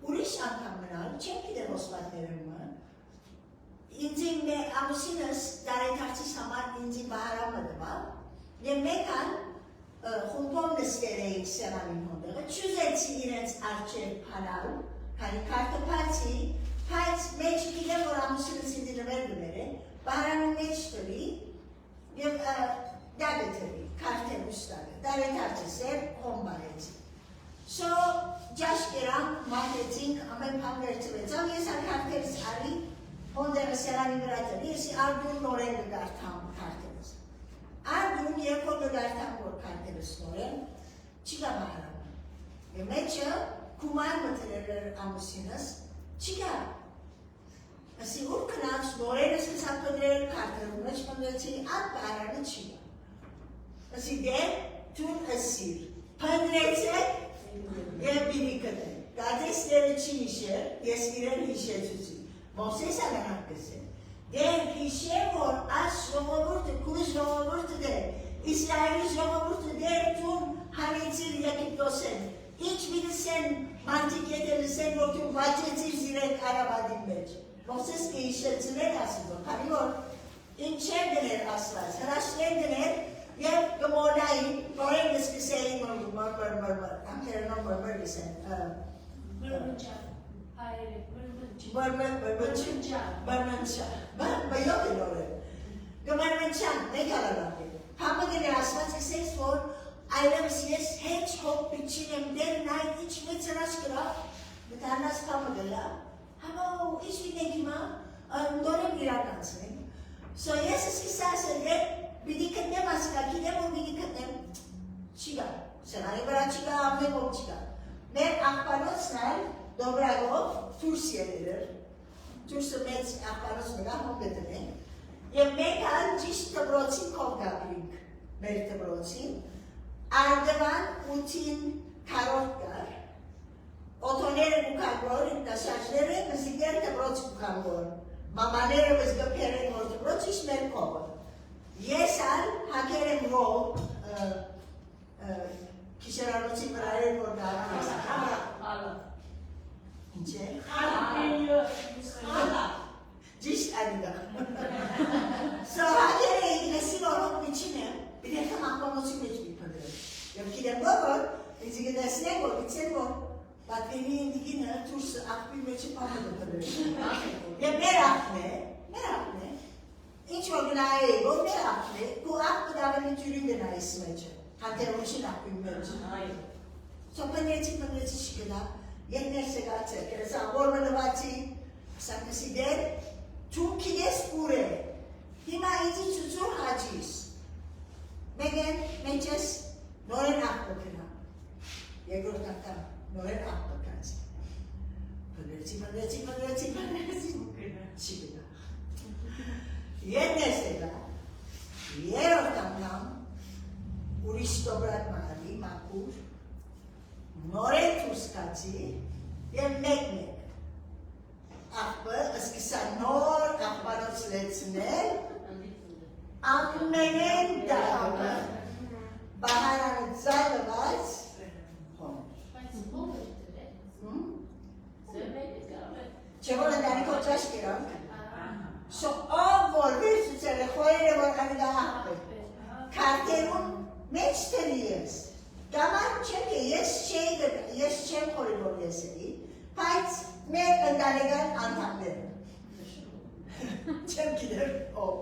ուրիշ անգամ մնալ, չեմ գիտեր ոսպատներումը, ինձի ամուսինս դարեթարցիս համար ինձի բահարամը դվա, և մեկան խումպով նստեր էինք սեղանին հոնդեղը, չուզեցի իրենց արջև պանալ, քանի քարտոփացի, բայց մեջ գիտեմ որ ամուսինս ինձ նվեր դներ է, բահարանի մեջ տվի և դագը տվի, քարտեր ուստագը, դարեթարցիս էր, հոմբարեցի։ So, ջաշ կերանք, մատեցինք, ամեն պան վերցվեցավ, ես ալ քարտերս արի, հոնդեղը սեղանի վրա տվի, եսի արդուն նորեն նգարթամ քարտերս։ Արդուն երբ որ նգարթամ որ քարտերս նորեն, չի գա բահարանը։ Եվ մեջը Կումար մտերեր ամուսինս, չի գա։ Ասի ուր կնաց նորենս կսակ կդրեր քարտերում մեջ պնդրեցի, այդ բահարանը չի գա։ Ասի դեր, թուն ասիր, պնդրեցեք և բինի կդեր։ Գազես դերը չի հիշեր, ես իրեն հիշեցուցի։ Մովսես ալանակ կսեր։ Դեր հիշեր, որ այս ժողովուրդը, կու ժողովուրդը դեր, Իսրայելի ժողովուրդը դեր թուն հանեցիր Եգիպտոսեն։ Ինչ մինսեն մարդիկ ետել լսեն, որ դու վաճեցիր զիրեք արավադին մեջ։ Մովսես կհիշեցներ ասիզոր, քանի որ ինչ չեր դներ ասված, հրաշներ դներ և գմորնային, նորեն գսկսեին մրմր, ամքերնով մրմր գսեն։ Մրմնչա, հայերը, մրմնչա, բյոտ է նորեն։ Գմրմնչան, մեկ արավակ է։ Համը դներ ասված էսես, որ այլևս ես հեչ հոտ պիչին եմ դեր նայն ինչ մեծ հրաշ կրա, մտանաս կամը գլա, համա ինչ վինեք հիմա, նորեն իրականցնենք։ So ես սկսա ասել դեր, բիդի կտնեմ ասկա, գիտեմ որ բիդի կտնեմ, չի գա, սենանի վրա չի գա, ամեն ով չի գա։ Մեր աղպանոցն այլ, դոբրագով, թուրս ելեր, թուրսը մեծ աղպանոց մգա, հոմ գտնենք, և մեկ այլ ճիշտ տբրոցին կով գապրինք, մեր տբրոցին, Արդվան ութին կարորդ կար, օթոները կուքանգոր, ինտաշաշները մզիգեր տբրոց կուքանգոր, մամաները վզգպեր են որ տբրոց իշ մեր կովը։ Ես ալ հակեր եմ ռով, կիշերանոցի վրա էր որ դարան Ինչ է? Ճիշտ անիգա։ So հակեր էի լսի որով միջին եմ, բիդեխը մաղպամոցի մեջ միպնդրել։ Եվ գիտեմ որ, ինձի գտեսնեք որ, իցեն որ, բատվենի ինդիգինը թուրսը աղբի մեջը պամը դպրել։ Եվ մեր աղբն է, ինչ որ գնայի է, որ մեր աղբն է, կու աղբը դավելի ջուրին գնայիս մեջը, հանդերոչին աղբի մեջ։ So պնդրեցի շկնա, եկ ներս է գացել, կերես աղորմը նվացի, սանկսի դեր, թունքի ես պուր է, հիմա իզի ծուծուր հաջիս, մեկեն մեջես նորեն աղբը կնա, երկորդ անգամ նորեն աղբը կացի, պնդրեցի Քրիստոբրատ մարի, մակուր, նորեն դուրս կացի և մեկ-մեկ աղբը սկսա նոր աղբանոց լեցնել ամենեն դարը բահարանը ձայլված հոներ։ Չէ որ ընդանի կոճաշ կերանք։ Շո ով որ վերցուցել է խորերը որ անիգա աղբը։ Քարտերում մեջ տերի ես։ Գամար չեմ է, ես չեմ խորի որ ես էի, բայց մեր ընդանեգան անդամները։ Չեմ գիտեր ով։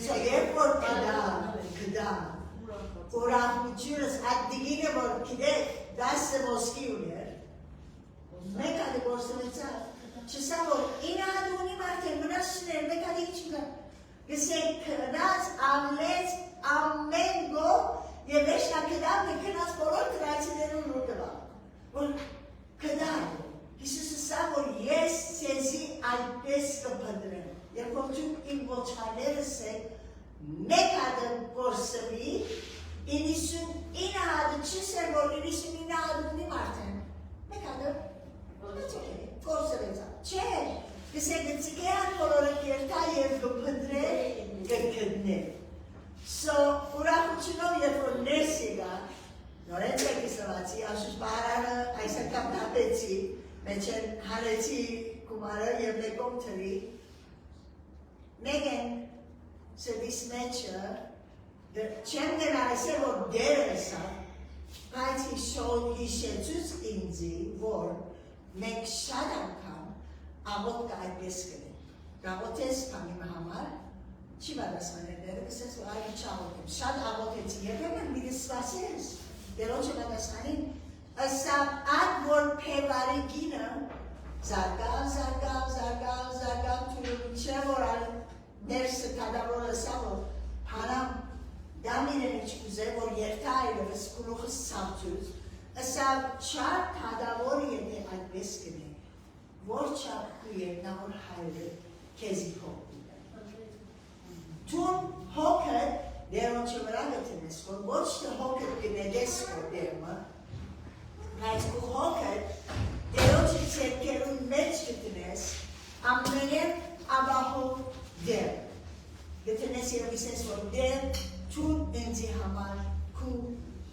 Սա երբ որ կդա, ուրախությունս այդ դիգինը որ գիտեք 10 ոսկի ուներ, մեկ ադի գործնեցավ, չսա որ ինը ադի ունի մարդեր, մնաս շներ, մեկ ադի իչինգա, գսեք կնաց ամենց ամեն գո և եշնա կդավ է կնաց բոլոր տրայցիներուն ռուտվա, որ կդավ, Հիսուսը սա որ ես ծեզի այդպես կպնդրեմ, երբ ողջում իմ ոչխարներս է, մեկ ադը գործվի, 99 ադը չսեր որ 99 ադը ունի մարդեն, մեկ ադը, գործվեցա, չէ, գսեք գծիկեան բոլորը կերտա և գպնդրել գկդնել, So, ուրախությունով երբ որ ներս եկա, նորեն ցեկիսվացի, ասուս բարանը այսակամ տապեցի, մեջ են հարեցի կումարը և լեկոմ թրի, մեկեն սրդիս մեջը, չեմ գնալ ասել որ դերը սա, բայց հիշեցուց ինձի, որ մենք շատ անգամ աղոտ կա այդպես կնենք, գաղոտես կամիմը համար, Չի բադասմաներները, կսես որ այլ չաղոտ եմ, շատ աղոտ էցի, երբեմն մի դսվասես, դերոջը բադասմանին, ըսավ այդ որ պեվարի գինը, զարգավ, թուրում չէ որ ներսը կադավոր ըսավ որ հանամ դամիրեն իչ կուզե, որ երթա այլվս կունուխս ծավծուց, ըսավ չար կադավոր եթե այդպես կնե, որ չապկու երկնա որ հայրը կեզի հող Tun hoket, deron ce vrea gătines, că voci de hoket gânedesco dermă, mais cu hoket, deron ce cercherun mergi gătines, am menem abaho der. Gătines e visens for der, tun enzi hamar, cu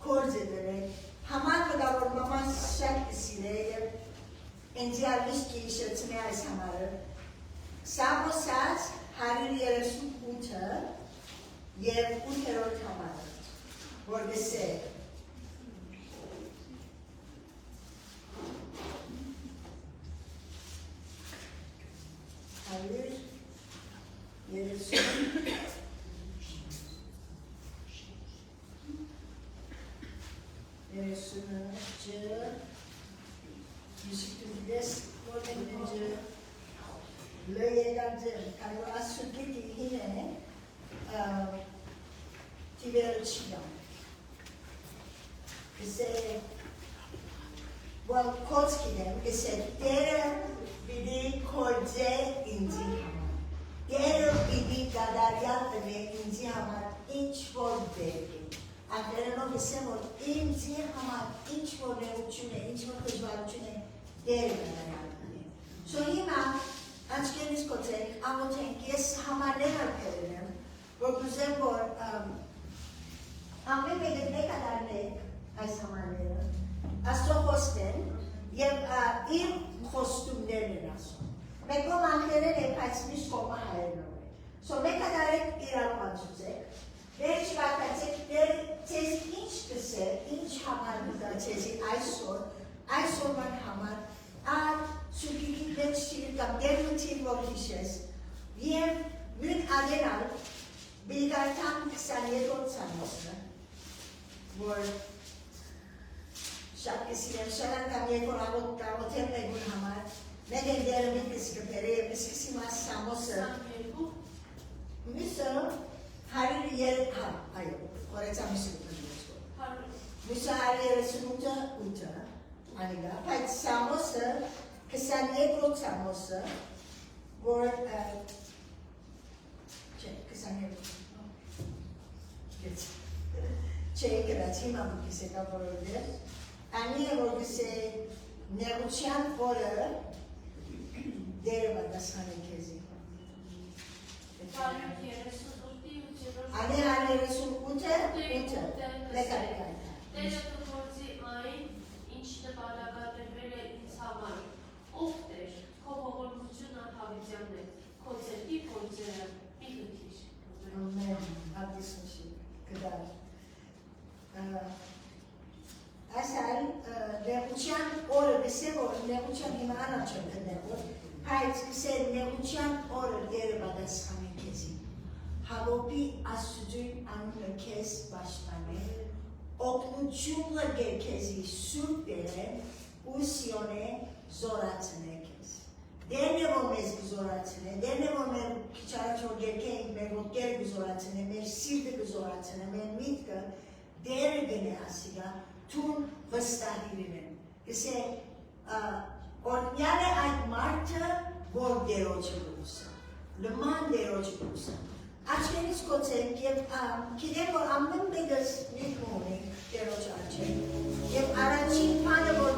corzedere, hamar că dar urmama șak sile, enzi alvis ki șerțime ais hamară, Sabo sas, Hariri yeresu uta, yev uterot hamar. Vorgese. Hariri yeresu. Yeresu ce. Yusitulides vorgese. Löyeganze, kalau asukiti hine tiverciam. Kese, well, kotskidem, kese tere bidi kolze inzi hamar. Tere bidi gadariyatne inzi hamar inç vol dergi. Afereno kese vol inzi hamar inç vol ne uçune, inç vol kızvar uçune deri gadariyatne. So hima Անցկենից կոծենք, ամոթենք, ես համարներ արկերել եմ, որ կուզեմ, որ ամեն մեկը նեկադարնեք այս համարները, աստո խոստեն և իր խոստումներն են ասում։ Մեկում անգերել եք, այս միշտ կոմը հայերնով է։ So նեկադարեք իրարուանցուցեք, դեր չվարտացեք, դեր ծեզ ինչ կսեր, ինչ համար կզացեզի այսօրվան համար, Սուկիկի մեջ չիրը կամ դերմություն որ հիշես և մյուն ադենալ բիլգարտան 27 ծանոսը որ շատ կսիրեմ շարան կամ երկոր աղոտեմ նեգուն համար մեկ են դերը մի կսկպերը և կսկսի մաս սամոսը մյուսը հարիրը երդ այո, խորեցա մյուսը մյուսը հարիրը 38 Aniga, բայց սամոսը, 22 սամոսը, որ, չէ, 22, Չէ գրացի մամուկիս եկա որորդել, անի է որ գսե նեղության որը դերը բադասխան է կեզի։ Անի աներեսուն ուտը, լեկարիկայ։ Դերը կգործի այն, ինչ նպատակադրվել է ինձ համար, ով տեր, քո ողորմություն ահավիցյանն է, քո ձերքի փորձերը մի գտիր։ Ամեն, ատիսնշի, կդար։ Այսալ, նեղության օրը գսե, որ նեղության հիմա անաչ եմ կդեղոր, հայց գսե նեղության օրը դերը բադասխան է կեզի։ Հավոպի աստուծույն անունը կեզ բաշտանել, օգնություն լգեր կեզի սուրբ դերեն, ու սիոնե զորացն է կեզ։ Դերն է որ մեզ գզորացն է, դերն է որ մեր քիչարաչ որ գերքենք, մեր ոտքեր գզորացն է, մեր սիրտը գզորացն է, մեր միտքը դերը գնե ասիգա, թուն վստահիրին են։ Գսե, օրնյան է այդ մարդը, որ դերոջը գուսը, լման դերոջը գուսը։ Աչքերից կոցենք և կիրեն, որ ամեն մեգս միտմ ունենք դերոջ աչենք և առաջին պանը, որ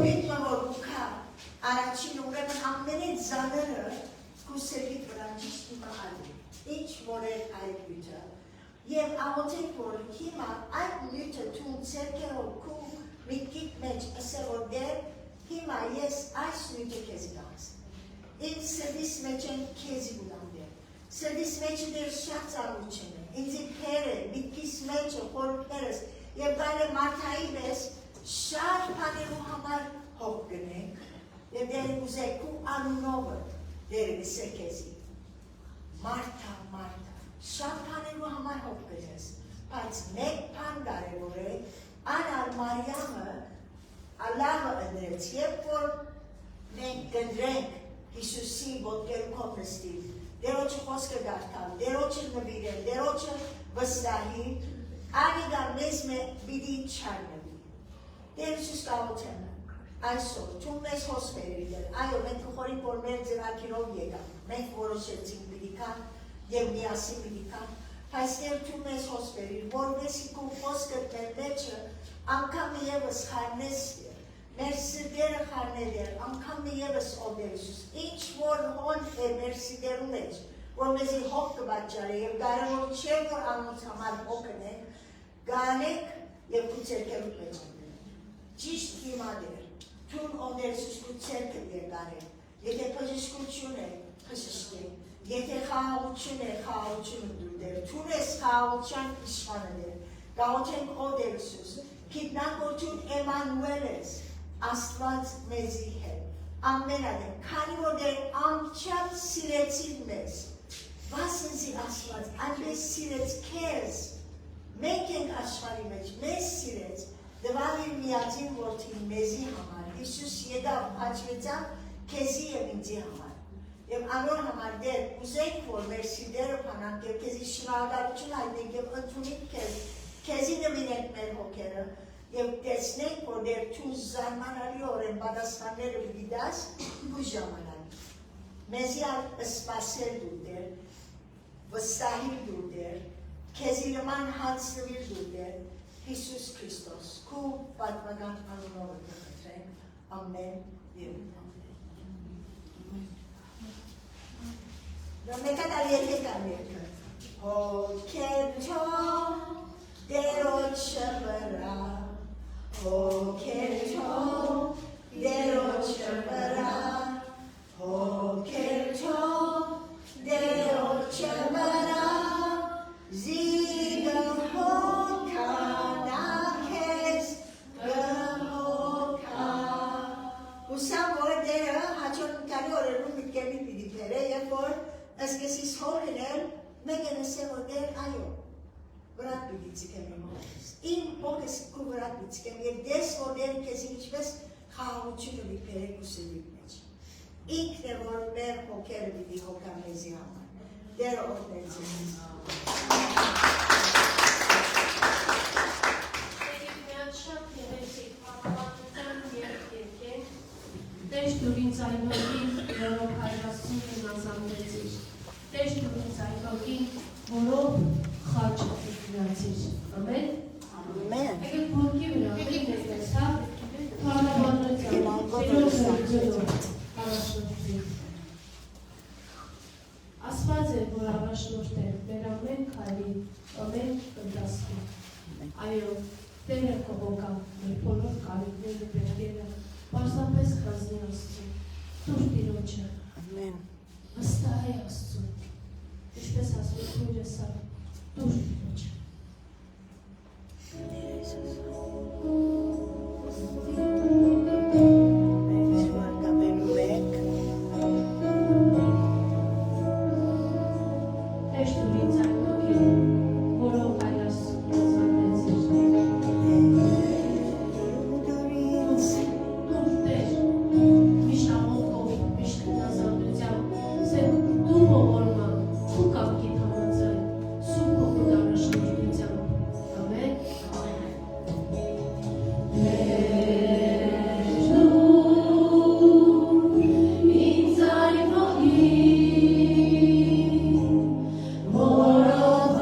միտմը որ ուկա, առաջին ուրեմն ամենից զանրը կուսերի վրան ճիշտ հիմա ալի, ինչ որ էր այդ բյութը և աղոթեք, որ հիմա այդ բյութը թուն ծերքերով կու միտքիտ մեջ ասե, որ դեր հիմա ես այս բյութը կեզի դաղս ինձ սրդիս մեջ են կեզի բուդամ դեր սրդիս մեջը դեր շատ ծավուչեն է, ինձի պեր է, միտքիս մեջը, խորպերս և գայլը մարդայի մեզ շատ պաներու համար հող գնենք և դեր ուզեք ու անունովը դեր գսե կեզի մարդա, շատ պաներու համար հող գնես, բայց մեկ պան կարևոր է, անար Մարիամը ալավը ընդրեց, երբ որ մենք գնդրենք Հիսուսի ոտքերու կողմ նստիվ, դերոջը խոսքը գարտալ, դերոջը նվիրել, դերոջը վստահի, անիգա մեզ բիդի չարնվի։ Դեր Հիսուս կաղոթեմ այսօր, թուն մեզ հոսպեր իրել, այո, մենք կխորին, որ մեր ձրակիրով եկան, մենք որոշեցինք բիդի կան, և միասին բիդի կան, բայց դեր թուն մեզ հոսպեր իր, որվեսի կու խոսքըտ մեր մեջը, անգամ եվս խարնես մեր սրդերը խարնել էր, անգամ եվս ովեր Հիսուս, ինչ որ հոն է մեր սիրդերու մեջ, որ մեզի հոգ կբաճար է և կարևոր չէ, որ անոնց համար հոգն է, գանեք և կու ծերքերու մեջ անդենք։ Ճիշտ հիմա դեր, թուն ովեր Հիսուս կու ծերքը դեր գանեք, եթե պժշկություն է, պժշկենք, եթե խաղաղություն է, խաղաղությունը դուր դեր, թուն ես խաղաղության իշխանը դեր, գաղոթենք ովեր Հիսուս, գիտնանք որ թուն Էմանուել ես, Աստված մեզի հետ, ամենադեմ, քանի որ դեր ամչապ սիրեցիվ մեզ, վասնզի Աստված, այնպես սիրեց քեզ, մենք ենք աշխարի մեջ, մեզ սիրեց, դվալիր միածին որդին մեզի համար, Հիսուս ետավ հաճվեցավ քեզի և ինձի համար, և անոր համար դեր ուզենք, որ մեր սիրդերը պանանք և քեզի շնորհակալություն հայտնենք և ընդունենք քեզ, քեզի նվիրենք մեր հոգերը, և տեսնենք, որ դեր թուն զարմանալի օրեն բադասխանները վիդաս ու ժամանալի։ Մեզի սպասել դուր դեր, վստահիլ դուր դեր, քեզի նման հանցնվիր դուր դեր, Հիսուս Քրիստոս, քու պատմական անունովը կխտրենք, ամեն և ամեն։ Մեկատ ալ եթեք ամերքը, հոգերջո դերոջը վրա, հոգերջո դերոջը վրա, հոգերջո դերոջը վրա, զիգը հոգանա քեզ գհոգա։ Ուսամ որ դերը հաճոն կանի օրերում միտկերնի պիդի պերը, երբ որ ասկեսիս հորինել, մեկ են ասե որ դեր այո, վրատ պիդի ծիկեմ իմ հոգես, իմ հոգես կու վրատ պիդի ծիկեմ, և դես որ դեր կեզի իչպես խաղաղությունը մի պերեք ու սևիկ մեջ։ Ինքն է որ մեր հոգերը պիդի հոգա մեզի համար, դերը որդներ ձեզ։ Տեշ դուր ինձ այնողին, որով հայրասում հնազամնեցիր, տեշ դուր ինձ այնողին, որով խաչը տիկնած այցիր։ Ամեն։ Amen. Եկեք ոտքի վրա, եկեք մեզ, հա։ Փառաբանություն, առաջնորդի։ Աստված է, որ առաջնորդ է, մեր ամեն քայլի, ամեն ընթացքի։ Այո, Տերը կողոքա մեր բոլոր կարիքները, բերքերը, պարզապես հանձնի Աստծուն, տուր Տիրոջը, Amen. վստահ է Աստծուն, ինչպես ասում քույրս ա, տուր Տիրոջը։ Տեր տուր ինձ այն ոգին, որով Հայր Աստծուն Տուր Տեր, միշտ ամոթով, միշտ քնազանդությամբ, սենք դու ողորմա, քու կամքին համաձայն, սուրբ հոգուդ առաջնորդությամբ, ամեն, Որով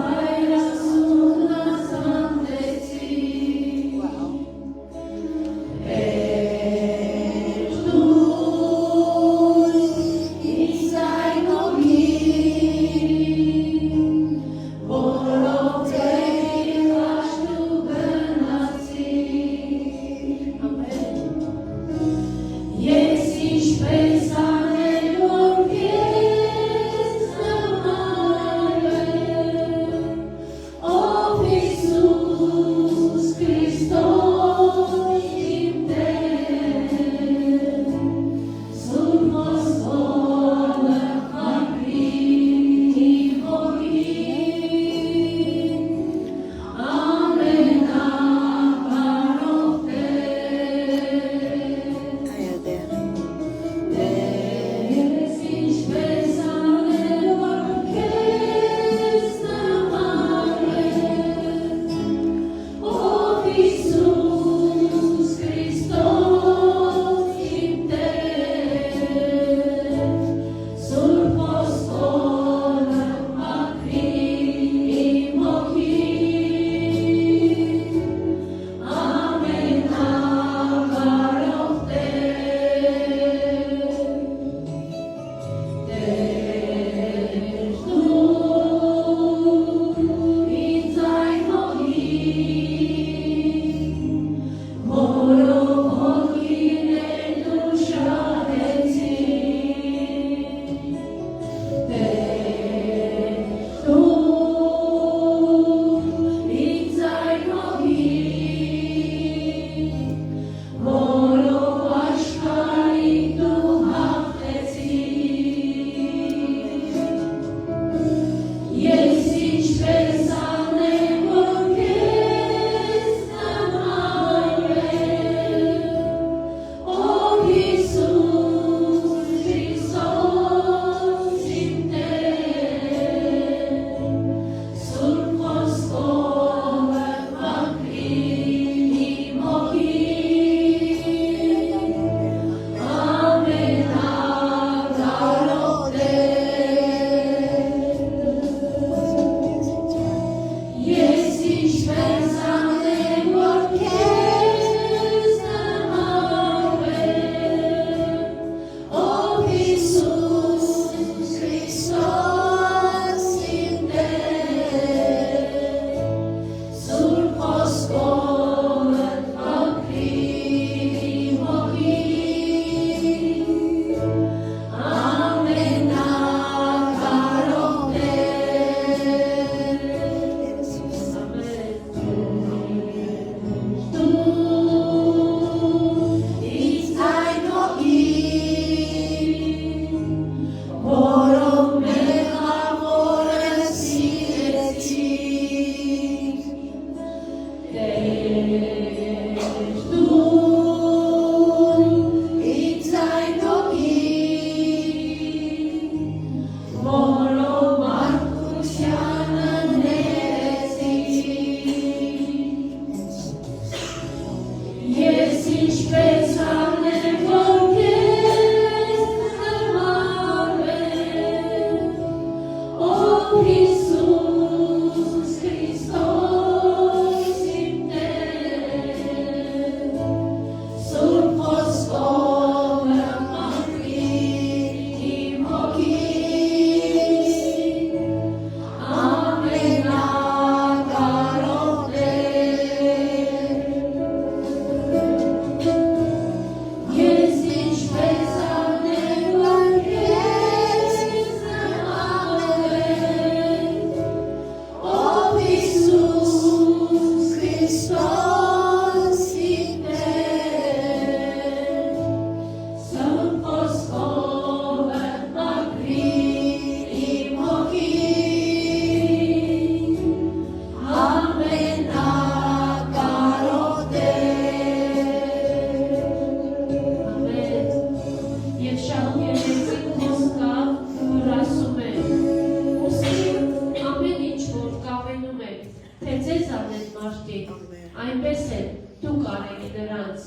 այնպես է դուք արեք նրանց,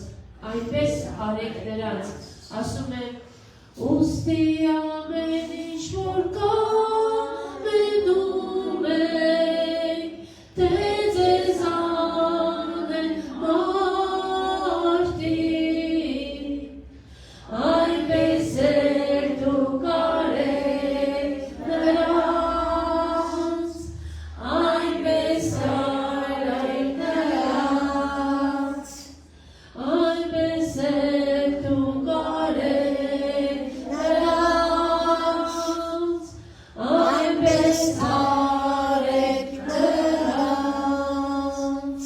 այնպես արեք նրանց, ասում է ուստի ամեն ինչ որ կամենում եք, թե ձեզ անեն մարդիկ, այնպես էլ դուք արեք նրանց, այնպես արեք նրանց, այնպես էլ դուք արեք նրանց, այնպես արեք նրանց։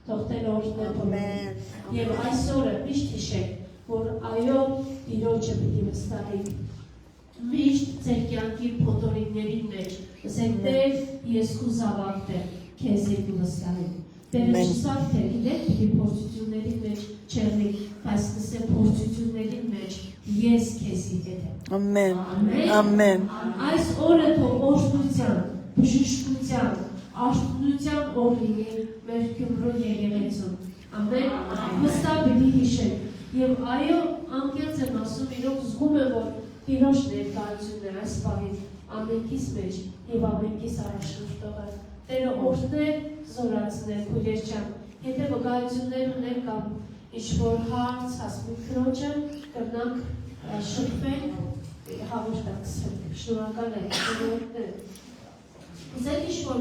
Թող Տերը օրհնի Amen. Եվ այսօրը միշտ հիշեք, որ այո Տիրոջը պիտի վստահեք։ Միշտ ձեր կյանքի փոթորիկների մեջ ասեք Տեր, ես քո զավակն եմ, քեզ եմ վստահում։ Տերը Amen. չսարք թե գիտեք, պիտի փորձությունների մեջ չեղնի, բայց ասեք փորձությունների մեջ ես քեզի հետ եմ։ Amen. Amen. Amen. Այս օրը թող օրհնության, բժշկության, արթունության օր լինի մեր Գյումրու եկեղեցում։ Ամեն վստահ պիտի հիշենք։ Եվ այո, անկեղծ եմ ասում, իրոք զգում եմ, որ Տիրոջ ներկայությունն է այս պահին ամենքիս մեջ եւ ամենքիս առաջնորդողը։ Տերը օրհնե, զորացնե քույրեր ջան։ Եթե վկայություններ ունեն կամ ինչ-որ հարց հասնի քրոջը, կգնանք շփվենք, հաղորդակցենք։ Շնորհակալ եմ։ Ուզեք ինչ-որ